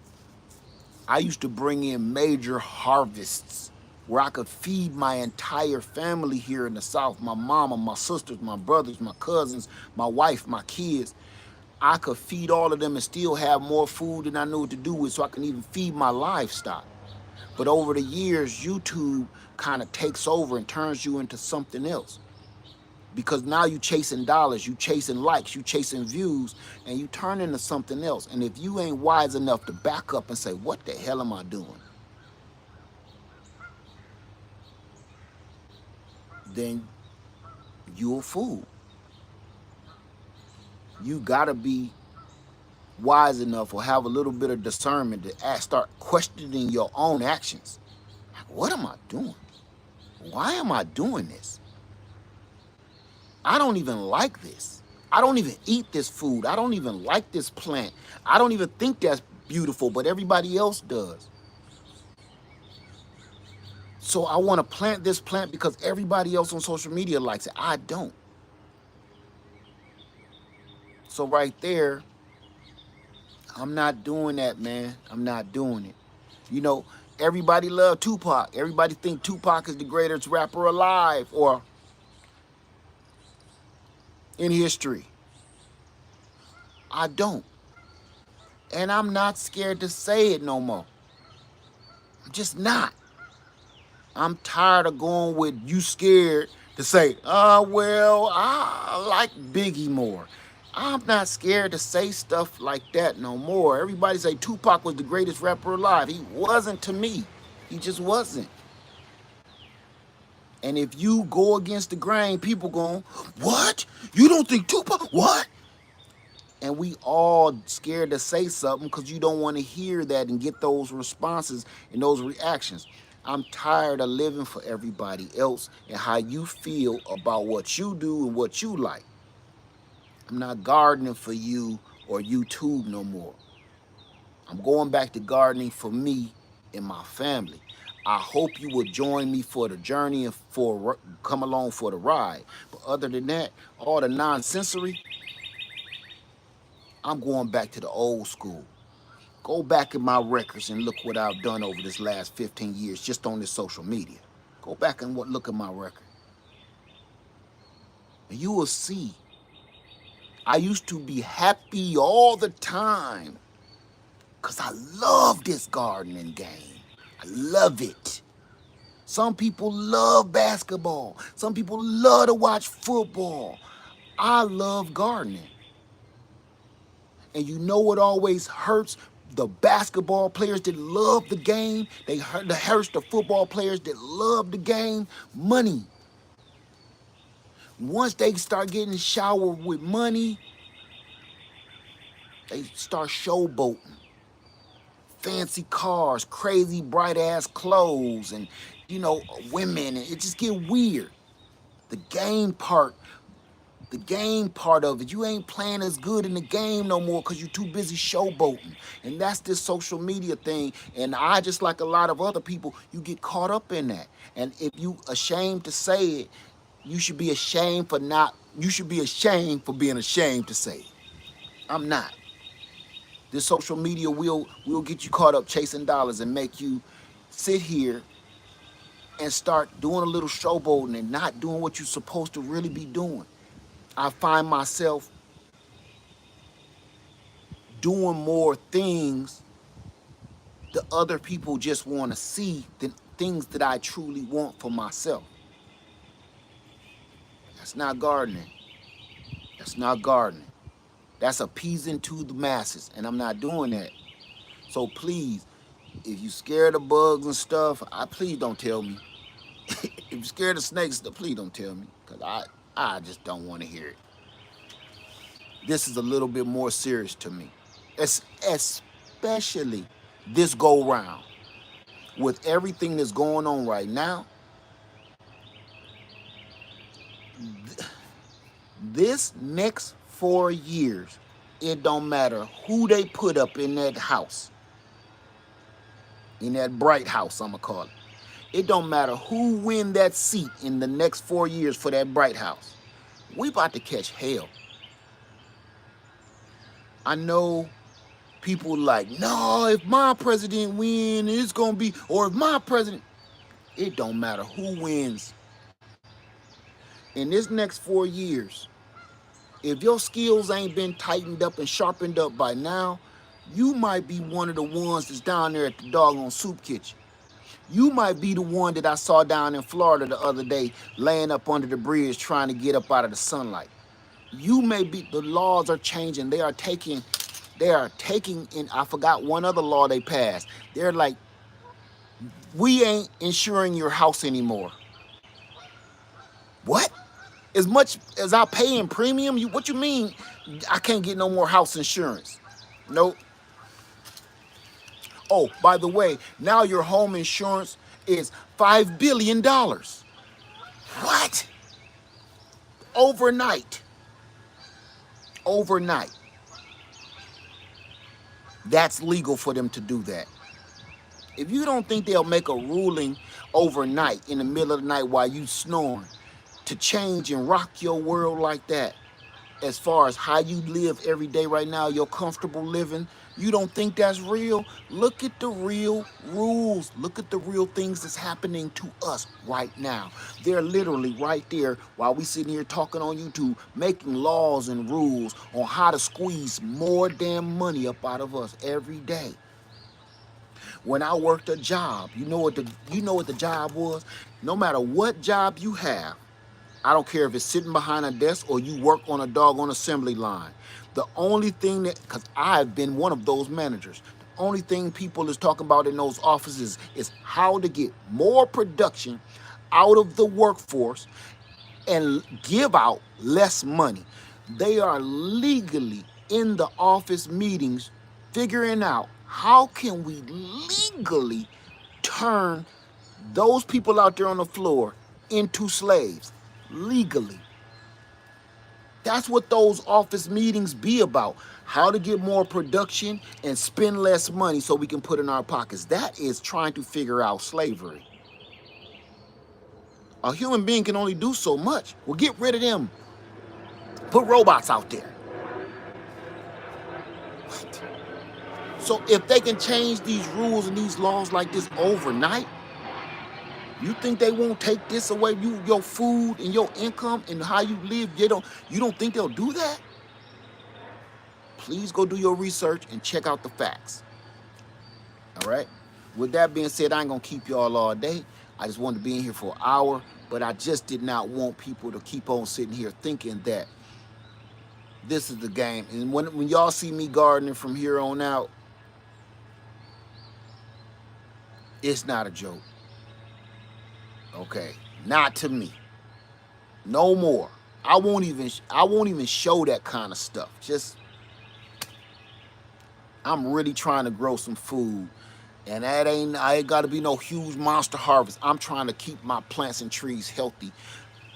I used to bring in major harvests where I could feed my entire family here in the South, my mama, my sisters, my brothers, my cousins, my wife, my kids. I could feed all of them and still have more food than I knew what to do with, so I can even feed my livestock. But over the years, YouTube kind of takes over and turns you into something else. Because now you chasing dollars, you chasing likes, you chasing views, and you turn into something else. And if you ain't wise enough to back up and say, what the hell am I doing? Then you're a fool. You gotta be wise enough or have a little bit of discernment to start questioning your own actions. Like, what am I doing? Why am I doing this? I don't even like this. I don't even eat this food. I don't even like this plant. I don't even think that's beautiful, but everybody else does. So I want to plant this plant because everybody else on social media likes it. I don't. So right there, I'm not doing that, man. I'm not doing it. You know, everybody love Tupac. Everybody think Tupac is the greatest rapper alive or in history. I don't. And I'm not scared to say it no more. I'm just not. I'm tired of going with you scared to say, well, I like Biggie more. I'm not scared to say stuff like that no more. Everybody say Tupac was the greatest rapper alive. He wasn't to me. He just wasn't. And if you go against the grain, people going, what? You don't think Tupac? What? And we all scared to say something because you don't want to hear that and get those responses and those reactions. I'm tired of living for everybody else and how you feel about what you do and what you like. I'm not gardening for you or YouTube no more. I'm going back to gardening for me and my family. I hope you will join me for the journey and come along for the ride. But other than that, all the nonsensory, I'm going back to the old school. Go back in my records and look what I've done over this last 15 years just on this social media. Go back and look at my record. And you will see I used to be happy all the time because I love this gardening game. I love it. Some people love basketball. Some people love to watch football. I love gardening. And you know what always hurts the basketball players that love the game? They hurts the football players that love the game? Money. Once they start getting showered with money, they start showboating. Fancy cars, crazy bright ass clothes, and women, and it just get weird. The game part of it, you ain't playing as good in the game no more because you're too busy showboating. And that's this social media thing. And I, just like a lot of other people, you get caught up in that. And if you ashamed to say it, you should be ashamed for being ashamed to say it. I'm not. This social media will get you caught up chasing dollars and make you sit here and start doing a little showboating and not doing what you're supposed to really be doing. I find myself doing more things that other people just want to see than things that I truly want for myself. That's not gardening. That's not gardening. That's appeasing to the masses, and I'm not doing that. So please, if you scared of bugs and stuff, please don't tell me. If you're scared of snakes, please don't tell me, because I just don't want to hear it. This is a little bit more serious to me. Especially this go round. With everything that's going on right now, this next 4 years, it don't matter who they put up in that house, in that bright house, I'ma call it. It don't matter who win that seat in the next 4 years for that bright house. We about to catch hell. I know people like, no, if my president win, it's gonna be, or if my president, it don't matter who wins. In this next 4 years, if your skills ain't been tightened up and sharpened up by now, you might be one of the ones that's down there at the doggone soup kitchen. You might be the one that I saw down in Florida the other day, laying up under the bridge trying to get up out of the sunlight. You may be, the laws are changing. They are taking in, I forgot one other law they passed. They're like, we ain't insuring your house anymore. What? As much as I pay in premium, what you mean I can't get no more house insurance? Nope. Oh, by the way, now your home insurance is $5 billion. What? Overnight. Overnight. That's legal for them to do that. If you don't think they'll make a ruling overnight in the middle of the night while you snoring to change and rock your world like that, as far as how you live every day right now, your comfortable living, you don't think that's real? Look at the real rules. Look at the real things that's happening to us right now. They're literally right there while we sitting here talking on YouTube, making laws and rules on how to squeeze more damn money up out of us every day. When I worked a job, you know what the job was? No matter what job you have, I don't care if it's sitting behind a desk or you work on a doggone assembly line. The only thing because I've been one of those managers, the only thing people is talking about in those offices is how to get more production out of the workforce and give out less money. They are legally in the office meetings figuring out how can we legally turn those people out there on the floor into slaves legally. That's what those office meetings be about. How to get more production and spend less money so we can put in our pockets. That is trying to figure out slavery. A human being can only do so much. Well, get rid of them. Put robots out there. What? So if they can change these rules and these laws like this overnight, you think they won't take this away? Your food and your income and how you live, you don't think they'll do that? Please go do your research and check out the facts. All right. With that being said, I ain't gonna keep y'all all day. I just wanted to be in here for an hour, but I just did not want people to keep on sitting here thinking that this is the game. And when y'all see me gardening from here on out, it's not a joke. Okay, not to me. No more. I won't even show that kind of stuff. Just I'm really trying to grow some food. And I ain't gotta be no huge monster harvest. I'm trying to keep my plants and trees healthy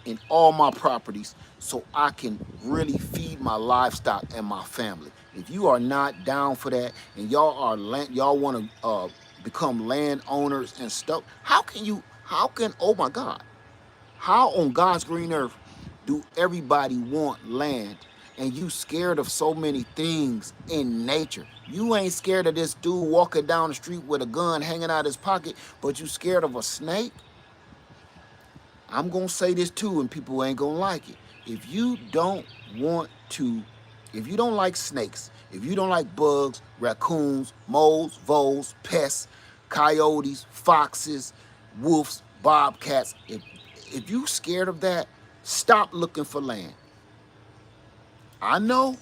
in all my properties so I can really feed my livestock and my family. If you are not down for that and y'all want to become landowners and stuff, oh my God, how on God's green earth do everybody want land and you scared of so many things in nature? You ain't scared of this dude walking down the street with a gun hanging out his pocket, but you scared of a snake? I'm gonna say this too, and people ain't gonna like it. If you don't if you don't like snakes, if you don't like bugs, raccoons, moles, voles, pests, coyotes, foxes, wolves, bobcats, if you scared of that, stop looking for land. I know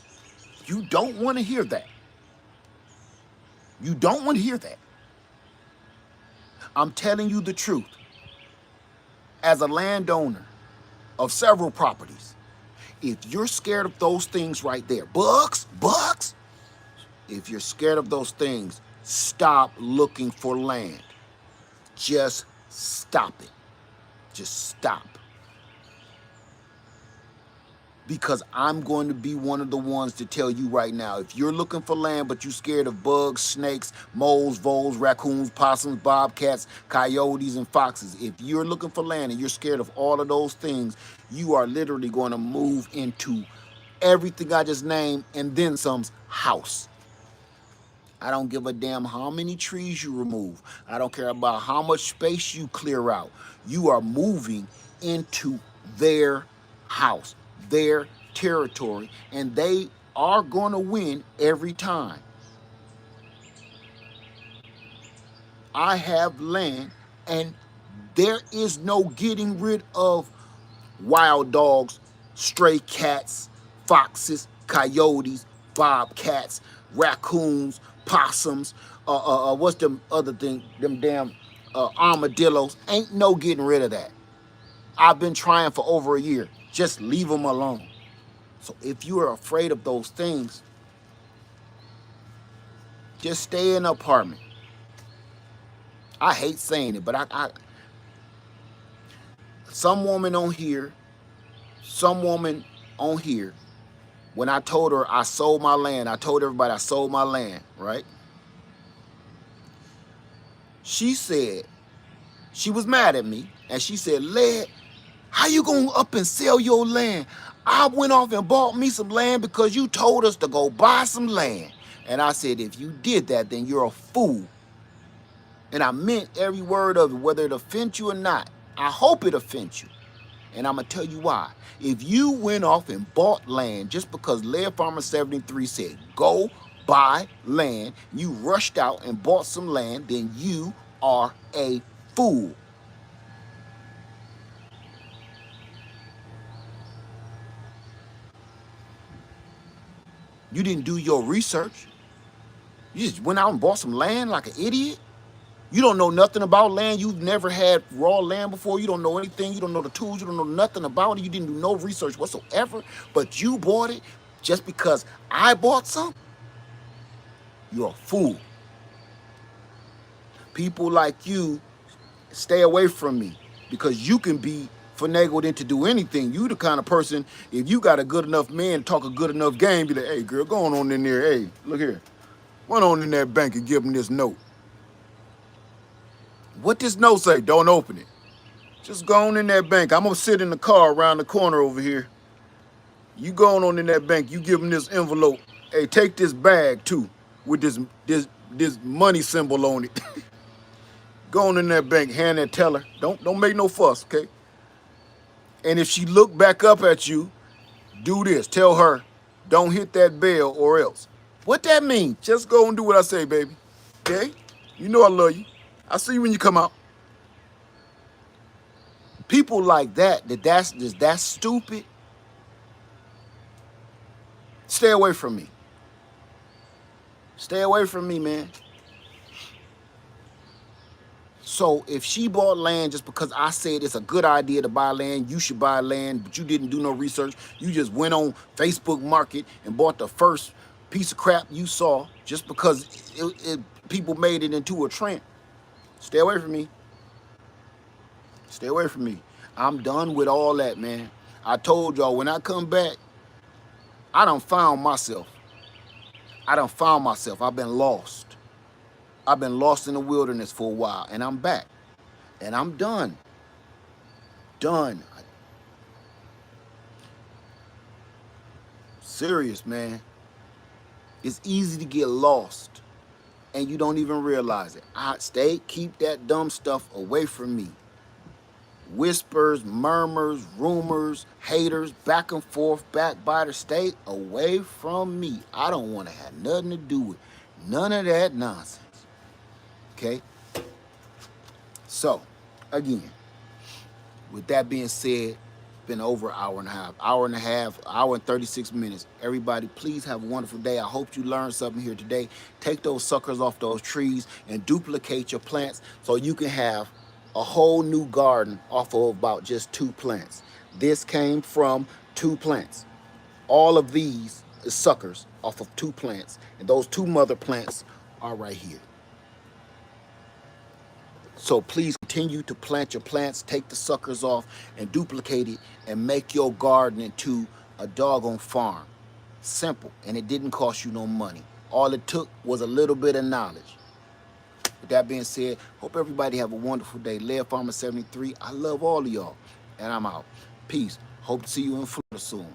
you don't want to hear that. You don't want to hear that. I'm telling you the truth. As a landowner of several properties, if you're scared of those things right there, bugs, if you're scared of those things, stop looking for land. Just stop it. Just stop. Because I'm going to be one of the ones to tell you right now, if you're looking for land but you're scared of bugs, snakes, moles, voles, raccoons, possums, bobcats, coyotes, and foxes, if you're looking for land and you're scared of all of those things, you are literally going to move into everything I just named and then some's house. I don't give a damn how many trees you remove. I don't care about how much space you clear out. You are moving into their house, their territory, and they are going to win every time. I have land, and there is no getting rid of wild dogs, stray cats, foxes, coyotes, bobcats, raccoons, possums, what's them other thing, them damn armadillos. Ain't no getting rid of that. I've been trying for over a year. Just leave them alone. So if you are afraid of those things, just stay in an apartment. I hate saying it, but some woman on here, when I told her I sold my land, I told everybody I sold my land, right? She said, she was mad at me, and she said, Led, how you gonna up and sell your land? I went off and bought me some land because you told us to go buy some land. And I said, if you did that, then you're a fool. And I meant every word of it, whether it offends you or not. I hope it offends you. And I'm going to tell you why. If you went off and bought land just because Lead Farmer 73 said, go buy land, you rushed out and bought some land, then you are a fool. You didn't do your research. You just went out and bought some land like an idiot. You don't know nothing about land. You've never had raw land before. You don't know anything. You don't know the tools. You don't know nothing about it. You didn't do no research whatsoever. But you bought it just because I bought some. You're a fool. People like you stay away from me because you can be finagled into do anything. You the kind of person, if you got a good enough man, talk a good enough game, be like, hey girl, go on in there. Hey, look here. Run on in that bank and give him this note. What this note say? Don't open it. Just go on in that bank. I'm gonna sit in the car around the corner over here. You going on in that bank, you give him this envelope. Hey, take this bag too, with this money symbol on it. Go on in that bank, hand that teller. Don't make no fuss, okay? And if she look back up at you, do this. Tell her, don't hit that bell or else. What that mean? Just go and do what I say, baby. Okay? You know I love you. I see you when you come out. People like that's stupid. Stay away from me. Stay away from me, man. So if she bought land just because I said it's a good idea to buy land, you should buy land, but you didn't do no research, you just went on Facebook Market and bought the first piece of crap you saw just because people made it into a trend. Stay away from me. Stay away from me. I'm done with all that, man. I told y'all when I come back, I done found myself. I've been lost. I've been lost in the wilderness for a while, and I'm back. And I'm done. Done. Serious, man. It's easy to get lost, and you don't even realize it. Keep that dumb stuff away from me. Whispers, murmurs, rumors, haters, back and forth, backbiters, stay away from me. I don't want to have nothing to do with none of that nonsense. Okay? So, again, with that being said, been over an hour and a half, hour and 36 minutes. Everybody, please have a wonderful day. I hope you learned something here today. Take those suckers off those trees and duplicate your plants so you can have a whole new garden off of about just 2 plants. This came from 2 plants. All of these is suckers off of 2 plants, and those 2 mother plants are right here. So please continue to plant your plants, take the suckers off and duplicate it and make your garden into a doggone farm. Simple, and it didn't cost you no money. All it took was a little bit of knowledge. With that being said, hope everybody have a wonderful day. Lead Farmer 73, I love all of y'all, and I'm out. Peace. Hope to see you in Florida soon.